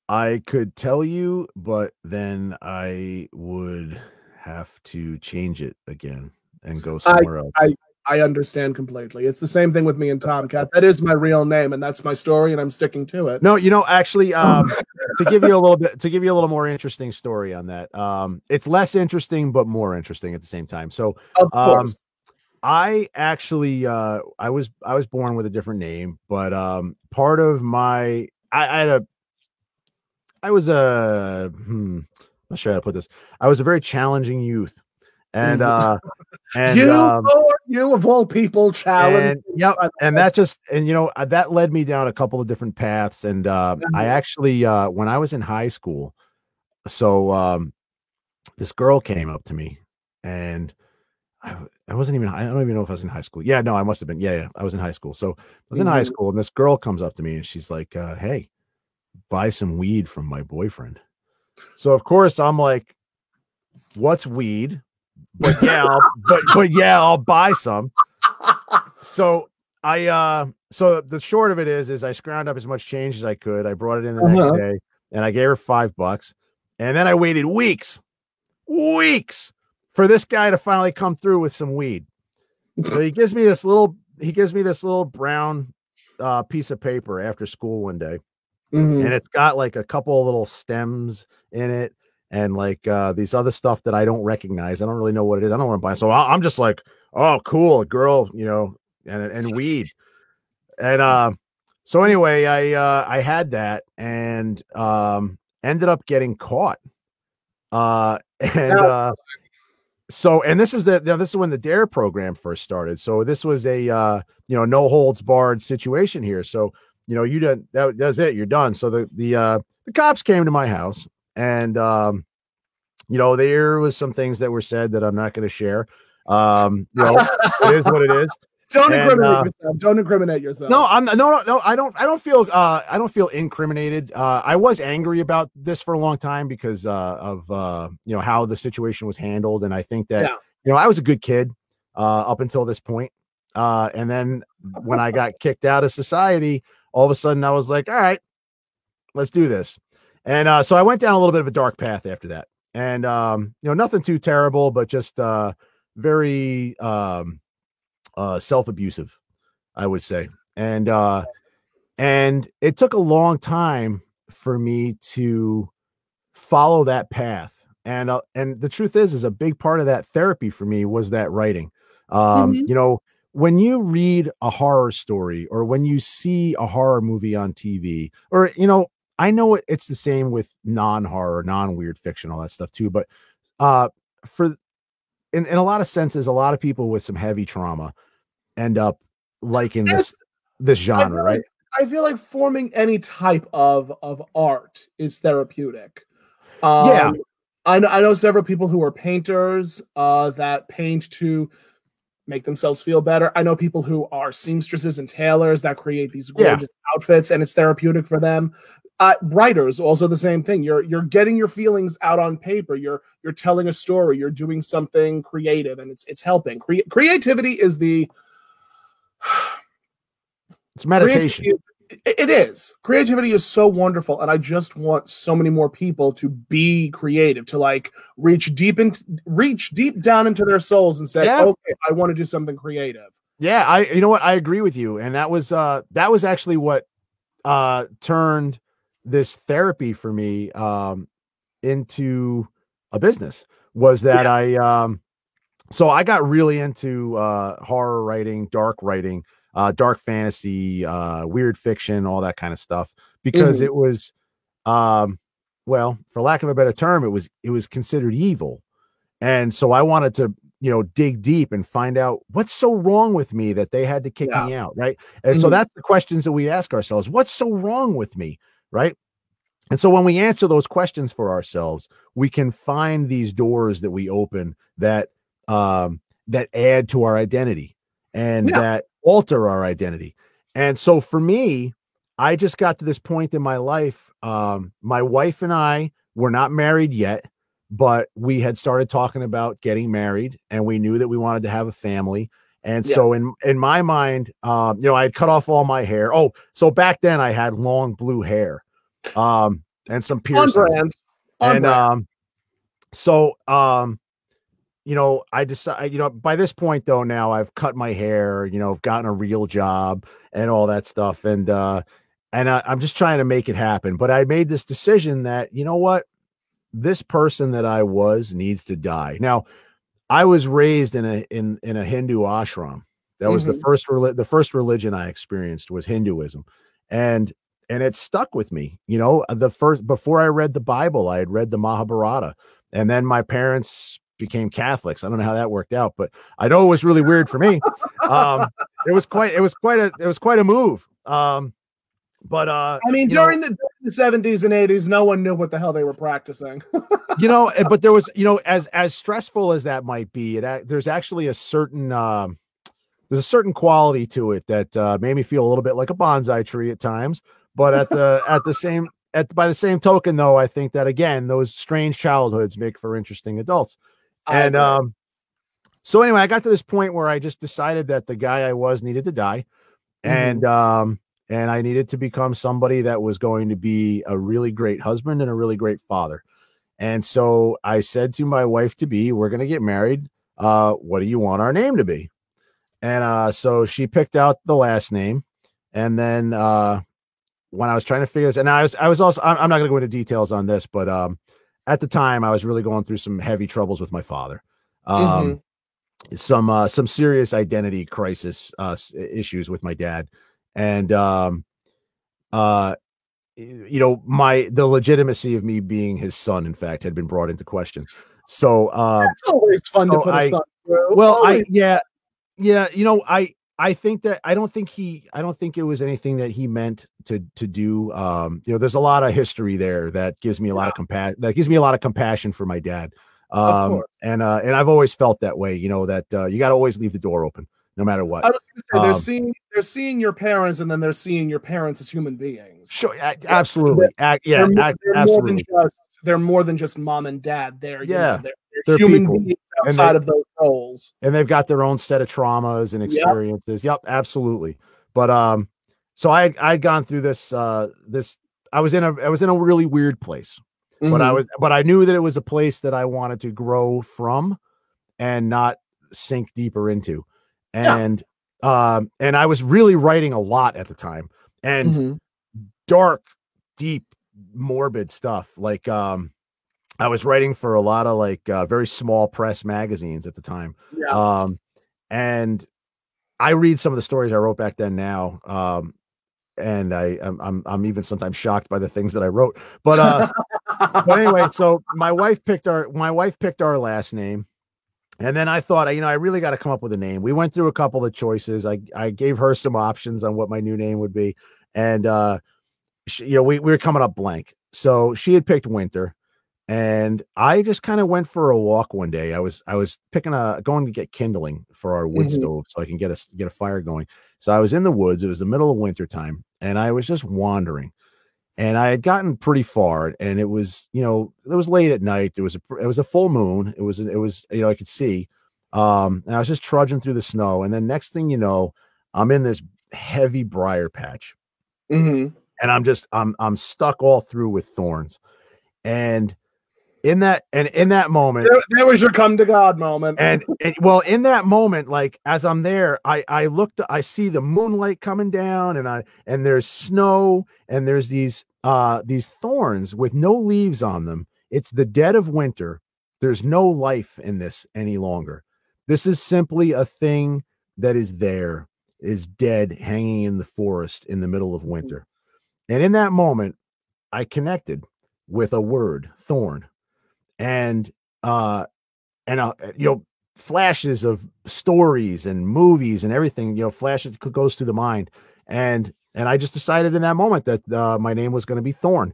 I could tell you, but then I would have to change it again and go somewhere else. I understand completely. It's the same thing with me and Tomcat. That is my real name, and that's my story, and I'm sticking to it. No, actually, to give you a little more interesting story on that. It's less interesting, but more interesting at the same time. So, of course. I actually, I was born with a different name, but part of my, I was I'm not sure how to put this. I was a very challenging youth. And you of all people challenge. And that led me down a couple of different paths. And I actually, when I was in high school, so this girl came up to me, and I don't even know if I was in high school. Yeah, no, I must have been. Yeah, I was in high school. So I was in high school, and this girl comes up to me, and she's like, "Hey, buy some weed from my boyfriend." So of course I'm like, "What's weed?" But yeah, I'll buy some. So so the short of it is I scrounged up as much change as I could. I brought it in the next day, and I gave her $5, and then I waited weeks for this guy to finally come through with some weed. So he gives me this little brown piece of paper after school one day, and it's got like a couple of little stems in it. And like these other stuff that I don't recognize. I don't really know what it is. I don't want to buy. So I'm just like, oh, cool, a girl, and weed. And so anyway, I had that and ended up getting caught. And this is when the DARE program first started. So this was a no holds barred situation here. So that's it. You're done. So the cops came to my house. And there was some things that were said that I'm not going to share. It is what it is. Don't incriminate yourself. Don't incriminate yourself. No, no. I don't feel incriminated. I was angry about this for a long time because of how the situation was handled, and I think that I was a good kid up until this point. And then when I got kicked out of society, all of a sudden I was like, all right, let's do this. And so I went down a little bit of a dark path after that. And nothing too terrible, but just very self-abusive, I would say. And it took a long time for me to follow that path. And the truth is a big part of that therapy for me was that writing. When you read a horror story or when you see a horror movie on TV, or, I know it's the same with non-horror, non-weird fiction, all that stuff too. But in a lot of senses, a lot of people with some heavy trauma end up liking this genre, right? I feel like forming any type of art is therapeutic. Yeah. I know several people who are painters that paint to make themselves feel better. I know people who are seamstresses and tailors that create these gorgeous outfits, and it's therapeutic for them. Writers, also the same thing. You're getting your feelings out on paper. You're telling a story. You're doing something creative, and it's helping. Creativity is it's meditation. It is. Creativity is so wonderful, and I just want so many more people to be creative, to like reach deep down into their souls and say, okay, I want to do something creative. Yeah, you know what? I agree with you. And that was actually what turned this therapy for me into a business, was that so I got really into horror writing, dark fantasy, weird fiction, all that kind of stuff, because it was, well, for lack of a better term, it was considered evil. And so I wanted to, dig deep and find out what's so wrong with me that they had to kick me out. Right. And so that's the questions that we ask ourselves. What's so wrong with me? Right. And so when we answer those questions for ourselves, we can find these doors that we open that add to our identity and that alter our identity. And so for me, I just got to this point in my life. My wife and I were not married yet, but we had started talking about getting married, and we knew that we wanted to have a family. And so in my mind, I had cut off all my hair. Oh, so back then I had long blue hair, and some piercings. I decided, by this point though, now I've cut my hair, I've gotten a real job and all that stuff. And I'm just trying to make it happen. But I made this decision that, what, this person that I was needs to die. Now, I was raised in a Hindu ashram. That was the first religion I experienced was Hinduism. And it stuck with me. Before I read the Bible, I had read the Mahabharata, and then my parents became Catholics. I don't know how that worked out, but I know it was really weird for me. It was quite a move. But I mean, during the 70s and 80s, no one knew what the hell they were practicing. But there was, as stressful as that might be, there's actually a certain quality to it that made me feel a little bit like a bonsai tree at times. But by the same token, though, I think that again, those strange childhoods make for interesting adults. And so anyway, I got to this point where I just decided that the guy I was needed to die, and I needed to become somebody that was going to be a really great husband and a really great father. And so I said to my wife to be, we're going to get married. What do you want our name to be? And so she picked out the last name. And then when I was trying to figure this, and I was also, I'm not going to go into details on this, but at the time I was really going through some heavy troubles with my father. Some serious identity crisis issues with my dad. And the legitimacy of me being his son, in fact, had been brought into question. So it's always fun to put a son through. Well, I think that I don't think it was anything that he meant to do. There's a lot of history there that gives me a lot of compassion for my dad. Of course. And I've always felt that way, that you got to always leave the door open no matter what. I was gonna say they're seeing your parents, and then they're seeing your parents as human beings. Sure, absolutely. They're Absolutely. They're more than just mom and dad. They're they're human people. beings outside of those roles, and they've got their own set of traumas and experiences. Yep, absolutely. But so I'd gone through this. I was in a really weird place, but I knew that it was a place that I wanted to grow from and not sink deeper into. And I was really writing a lot at the time, and dark, deep, morbid stuff. Like I was writing for a lot of like very small press magazines at the time. And I read some of the stories I wrote back then now. And I'm even sometimes shocked by the things that I wrote. But anyway, so my wife picked our last name. And then I thought, I really got to come up with a name. We went through a couple of choices. I gave her some options on what my new name would be. And we were coming up blank. So she had picked Winter. And I just kind of went for a walk one day. I was going to get kindling for our wood stove so I can get a fire going. So I was in the woods. It was the middle of winter time, and I was just wandering. And I had gotten pretty far, and it was late at night. It was a full moon. It was I could see. And I was just trudging through the snow. And then next thing you know, I'm in this heavy briar patch, and I'm stuck all through with thorns. And in that moment, there was your come to God moment. And well, in that moment, like as I'm there, I see the moonlight coming down, and there's snow, and there's these thorns with no leaves on them. It's the dead of winter. There's no life in this any longer. This is simply a thing that is dead, hanging in the forest in the middle of winter. And in that moment, I connected with a word, thorn. And flashes of stories and movies and everything, flashes goes through the mind. And I just decided in that moment that my name was going to be Thorn.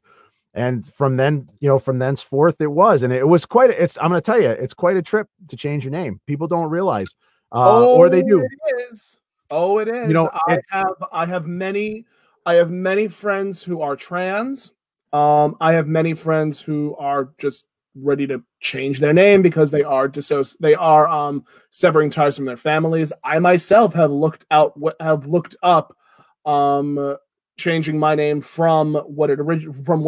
And from thenceforth it was, and it was I'm going to tell you, it's quite a trip to change your name. People don't realize, or they do. It is. Oh, it is. I have many friends who are trans. I have many friends who are just ready to change their name because they are severing ties from their families. I myself have looked up changing my name from what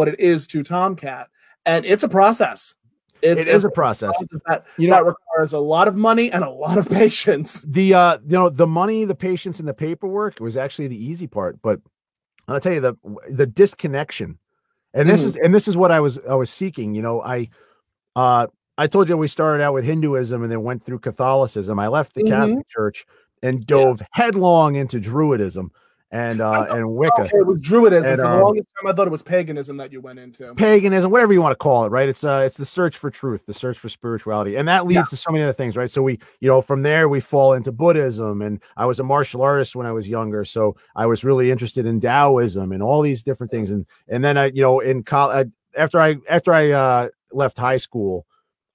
it is to Tomcat, and it's a process. It is a process that requires a lot of money and a lot of patience. The money, the patience, and the paperwork was actually the easy part, but I'll tell you the disconnection. And this is what I was seeking. I told you we started out with Hinduism and then went through Catholicism. I left the Catholic Church and dove headlong into Druidism and Wicca. It was Druidism. For the longest time, I thought it was paganism that you went into. Paganism, whatever you want to call it, right? It's the search for truth, the search for spirituality, and that leads to so many other things, right? So we, from there we fall into Buddhism, and I was a martial artist when I was younger, so I was really interested in Taoism and all these different things, and then I, in college, after I left high school,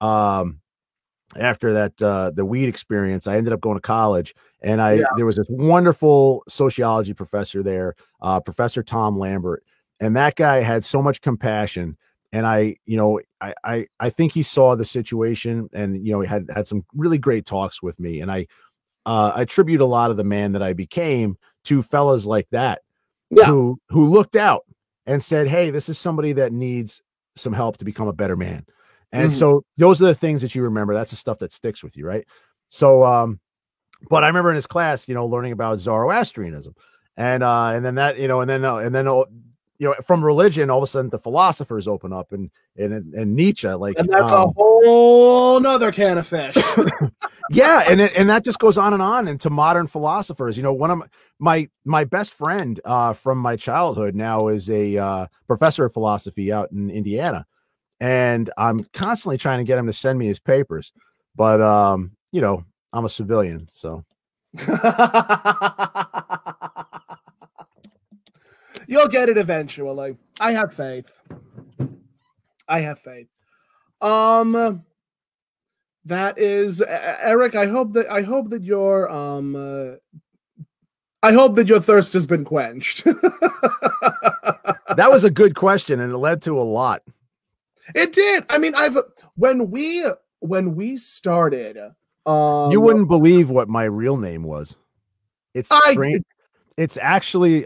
after that the weed experience, I ended up going to college, and there was this wonderful sociology professor there, Professor Tom Lambert, and that guy had so much compassion, and I think he saw the situation, and he had some really great talks with me, and I attribute a lot of the man that I became to fellas like that, who looked out and said, hey, this is somebody that needs some help to become a better man. And so those are the things that you remember. That's the stuff that sticks with you, right? So, but I remember in his class, learning about Zoroastrianism, and then that, and then from religion, all of a sudden the philosophers open up, and Nietzsche, and that's a whole nother can of fish. Yeah, and that just goes on into modern philosophers. One of my best friend from my childhood now is a professor of philosophy out in Indiana. And I'm constantly trying to get him to send me his papers, but I'm a civilian, so You'll get it eventually. I have faith. I have faith. That is Eric. I hope that your I hope that your thirst has been quenched. That was a good question, and it led to a lot. It did. I mean, when we started, you wouldn't believe what my real name was. It's strange. It's actually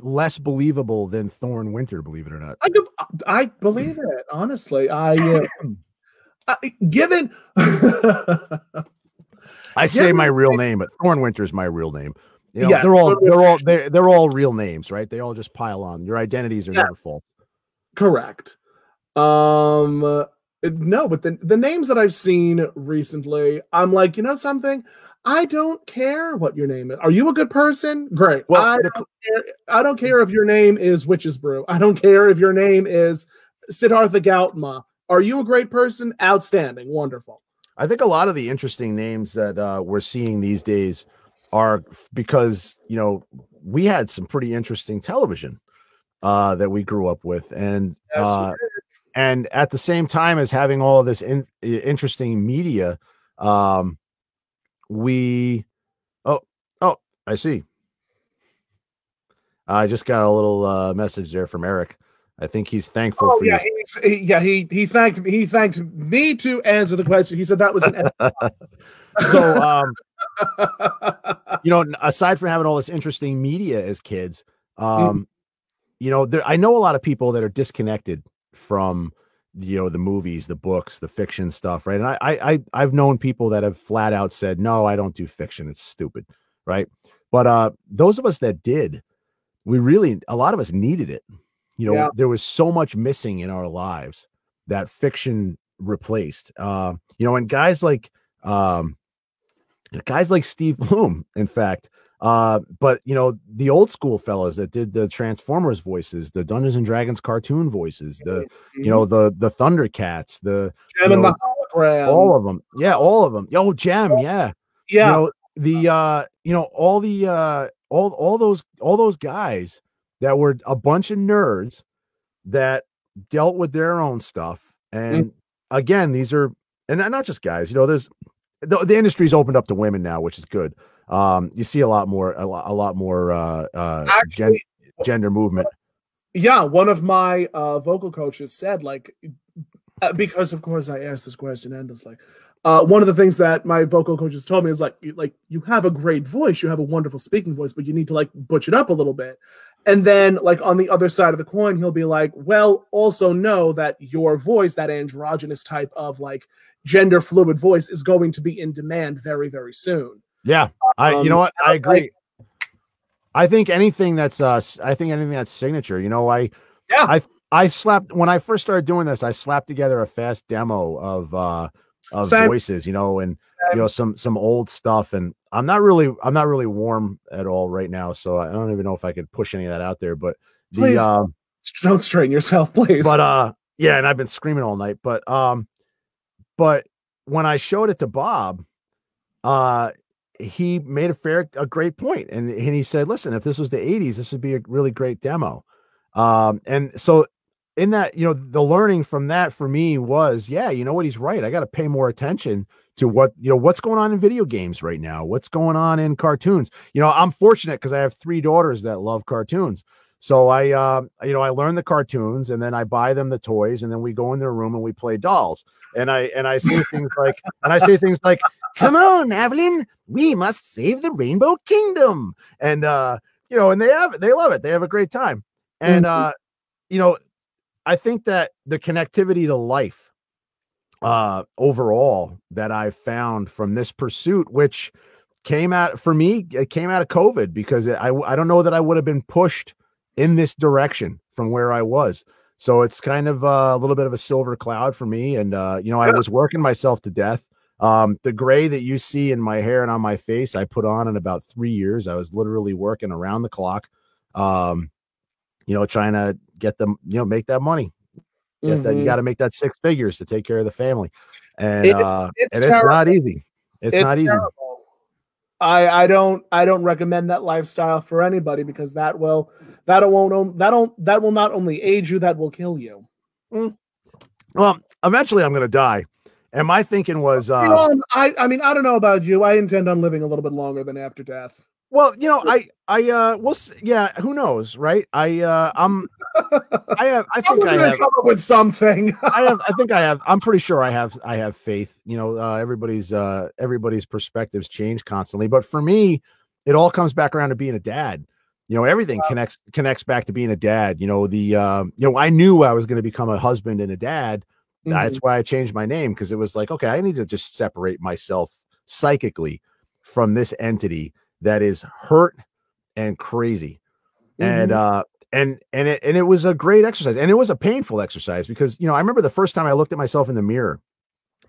less believable than Thorn Winter, believe it or not. I believe it, honestly. Given I say my real name, but Thorn Winter is my real name. You know, yeah, they're all real names, right? They all just pile on. Your identities are never false. Correct. No, but the names that I've seen recently, I'm like, you know something? I don't care what your name is. Are you a good person? Great. Well, I don't care if your name is Witch's Brew. I don't care if your name is Siddhartha Gautama. Are you a great person? Outstanding. Wonderful. I think a lot of the interesting names that we're seeing these days are because, you know, we had some pretty interesting television that we grew up with. And and at the same time as having all of this interesting media, I see. I just got a little message there from Eric. I think he's thankful for you. He thanked me to answer the question. He said that was an so you know, aside from having all this interesting media as kids, you know, I know a lot of people that are disconnected from, you know, the movies, the books, the fiction stuff, right? And I've known people that have flat out said, no, I don't do fiction, it's stupid, right? But those of us that did, a lot of us needed it. You know, there was so much missing in our lives that fiction replaced. You know, and guys like Steve Bloom, in fact. But you know, the old school fellas that did the Transformers voices, the Dungeons and Dragons cartoon voices, you know, the Thundercats, Gem and the Hologram, all of them. Yeah, all of them. Yo, Gem, yeah. You know, you know, all those guys that were a bunch of nerds that dealt with their own stuff. And again, these are, and not just guys, you know, there's the industry's opened up to women now, which is good. You see a lot more gender movement. Yeah, one of my vocal coaches said, like, because of course I asked this question endlessly. One of the things that my vocal coaches told me is like you have a great voice, you have a wonderful speaking voice, but you need to like butch it up a little bit. And then like on the other side of the coin, he'll be like, well, also know that your voice, that androgynous type of like gender fluid voice, is going to be in demand very, very soon. Yeah, you know what? I agree. I think anything that's signature, you know, I slapped, when I first started doing this, I slapped together a fast demo of voices, you know, and you know, some old stuff, and I'm not really warm at all right now, so I don't even know if I could push any of that out there, but please, don't strain yourself, please. But yeah, and I've been screaming all night, but when I showed it to Bob, he made a great point, and he said, listen, if this was the 80s, this would be a really great demo. And so in that, you know, the learning from that for me was, yeah, you know what, he's right. I got to pay more attention to what's going on in video games right now, what's going on in cartoons. You know, I'm fortunate because I have 3 daughters that love cartoons. So I learn the cartoons, and then I buy them the toys, and then we go in their room and we play dolls. And I say things like, come on, Evelyn, we must save the Rainbow Kingdom. And you know, and they love it. They have a great time. And you know, I think that the connectivity to life overall that I found from this pursuit, which came out of COVID, because I don't know that I would have been pushed in this direction from where I was. So it's kind of a little bit of a silver cloud for me. And you know, I was working myself to death. The gray that you see in my hair and on my face, I put on in about 3 years. I was literally working around the clock, you know, trying to get them, you know, make that money. Get that, you got to make that 6 figures to take care of the family. And it's not easy. It's not easy. I don't recommend that lifestyle for anybody, because that will not only age you, that will kill you. Well, eventually I'm going to die. And my thinking was, I mean, I don't know about you. I intend on living a little bit longer than after death. Well, you know, we'll see. Yeah, who knows, right? I think I have come up with something. I'm pretty sure I have faith. You know, everybody's perspectives change constantly, but for me, it all comes back around to being a dad. You know, everything connects back to being a dad. You know, I knew I was going to become a husband and a dad. That's why I changed my name, because it was like, okay, I need to just separate myself psychically from this entity that is hurt and crazy. And it was a great exercise, and it was a painful exercise, because, you know, I remember the first time I looked at myself in the mirror,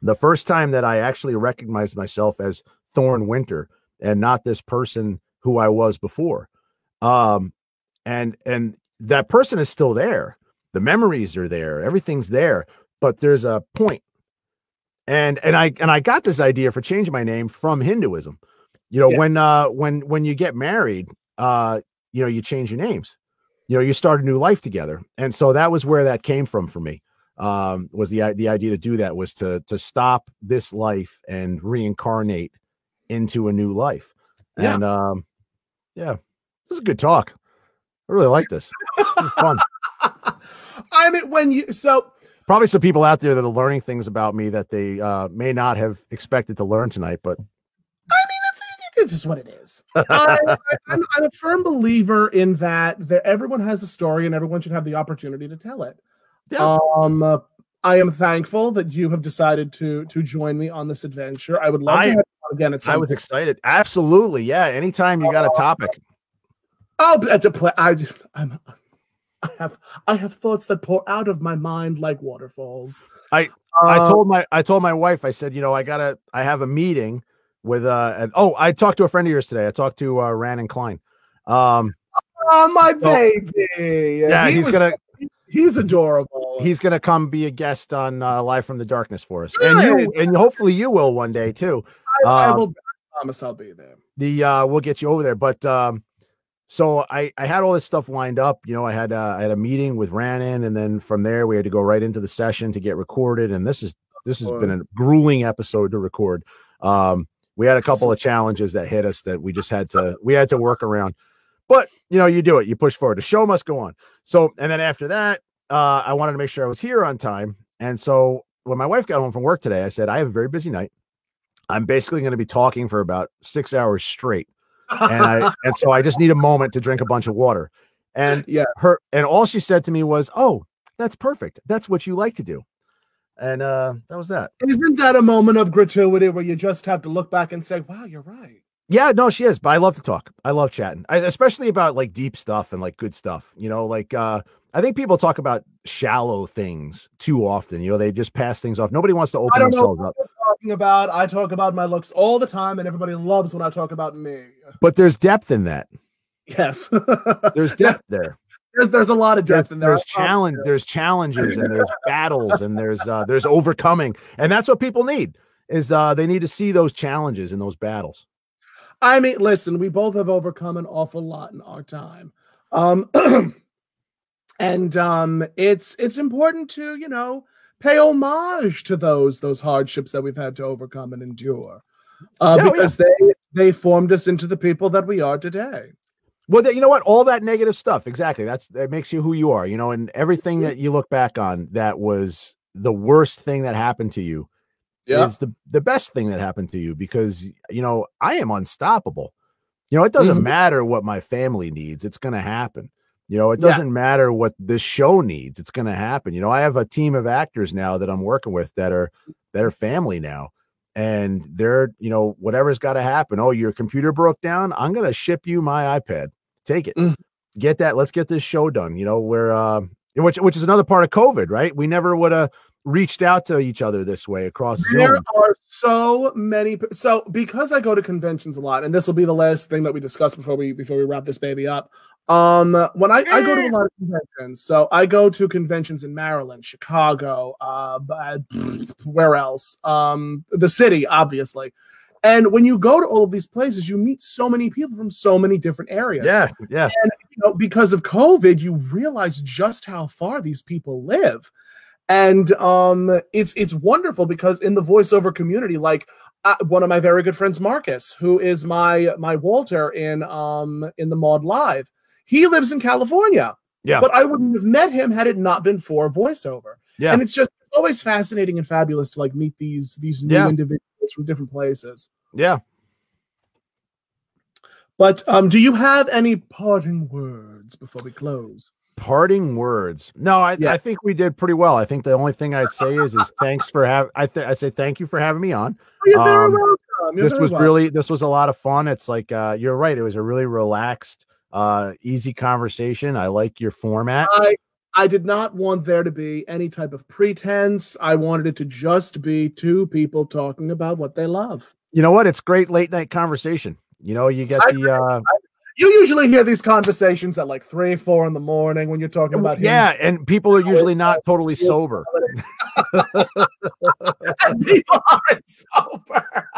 the first time that I actually recognized myself as Thorn Winter and not this person who I was before. And that person is still there. The memories are there. Everything's there, but there's a point. And I got this idea for changing my name from Hinduism. You know, when you get married, you know, you change your names. You know, you start a new life together. And so that was where that came from for me. Was the idea to do that, was to stop this life and reincarnate into a new life. Yeah. And yeah, this is a good talk. I really like this. This is fun. I mean, probably some people out there that are learning things about me that they may not have expected to learn tonight, but it's just what it is. I'm a firm believer in that everyone has a story and everyone should have the opportunity to tell it. Yeah. I am thankful that you have decided to join me on this adventure. I would love to have you again at some point. I was excited. Absolutely. Yeah. Anytime you got a topic. I have thoughts that pour out of my mind like waterfalls. I told my wife, I said, you know, I have a meeting with I talked to a friend of yours today. I talked to Ran and Klein. My baby. Yeah, he's adorable. He's gonna come be a guest on Live from the Darkness for us. And hopefully you will one day too. I will promise I'll be there. We'll get you over there. But so I had all this stuff lined up. You know, I had a meeting with Rannon, and then from there we had to go right into the session to get recorded. And this has been a grueling episode to record. We had a couple of challenges that hit us that we had to work around. But you know, you do it, you push forward. The show must go on. So, and then after that, I wanted to make sure I was here on time. And so when my wife got home from work today, I said, I have a very busy night. I'm basically going to be talking for about 6 hours straight. And so I just need a moment to drink a bunch of water. And all she said to me was, "Oh, that's perfect. That's what you like to do." And that was that. Isn't that a moment of gratuity where you just have to look back and say, wow, you're right? Yeah, no, she is. But I love to talk. I love chatting, especially about like deep stuff and like good stuff. You know, like I think people talk about shallow things too often. You know, they just pass things off. Nobody wants to open themselves up. I talk about my looks all the time, and everybody loves when I talk about me. But there's depth in that. Yes. There's depth there. There's a lot of depth in there. There's challenges, and there's battles, and there's overcoming. And that's what people need, is they need to see those challenges and those battles. I mean, listen, we both have overcome an awful lot in our time. And it's important to, you know, pay homage to those hardships that we've had to overcome and endure, because they formed us into the people that we are today. Well, you know what? All that negative stuff, exactly. That makes you who you are, you know, and everything that you look back on that was the worst thing that happened to you is the best thing that happened to you, because, you know, I am unstoppable. You know, it doesn't matter what my family needs. It's going to happen. You know, it doesn't matter what this show needs. It's going to happen. You know, I have a team of actors now that I'm working with that are family now. And they're, you know, whatever's got to happen. Oh, your computer broke down. I'm going to ship you my iPad. Take it. Get that. Let's get this show done. You know, where, which is another part of COVID, right? We never would have reached out to each other this way across Zoom. There are so many. So because I go to conventions a lot, and this will be the last thing that we discuss before we wrap this baby up. When I go to a lot of conventions, so I go to conventions in Maryland, Chicago, where else? The city, obviously. And when you go to all of these places, you meet so many people from so many different areas. Yeah. And because of COVID, you realize just how far these people live. And it's wonderful because in the voiceover community, like one of my very good friends, Marcus, who is my Walter in the Maud Live, he lives in California. Yeah. But I wouldn't have met him had it not been for voiceover. Yeah. And it's just always fascinating and fabulous to like meet these new individuals from different places. Yeah. But do you have any parting words before we close? Parting words? No, I think we did pretty well. I think the only thing I'd say is thanks for having. I say thank you for having me on. You're very welcome. This was a lot of fun. It's like you're right. It was a really relaxed, easy conversation. I like your format. I did not want there to be any type of pretense. I wanted it to just be two people talking about what they love. You know what? It's great late night conversation. You know, you get you usually hear these conversations at like 3, 4 in the morning when you're talking about him. Yeah, and people are usually not totally sober. And people aren't sober.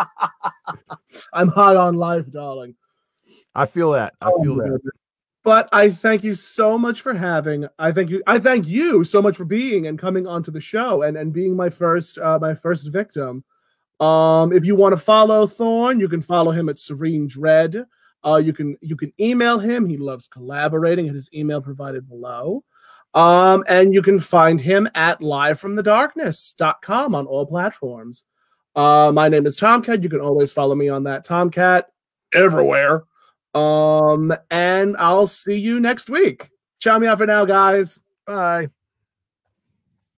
I'm high on life, darling. I feel that. I feel that. But I thank you so much for having. I thank you so much for being and coming onto the show and being my first victim. If you want to follow Thorn, you can follow him at Serene Dread. You can email him. He loves collaborating at his email provided below. And you can find him at livefromthedarkness.com on all platforms. My name is Tomcat. You can always follow me on that. Tomcat everywhere. And I'll see you next week. Ciao meow for now, guys. Bye.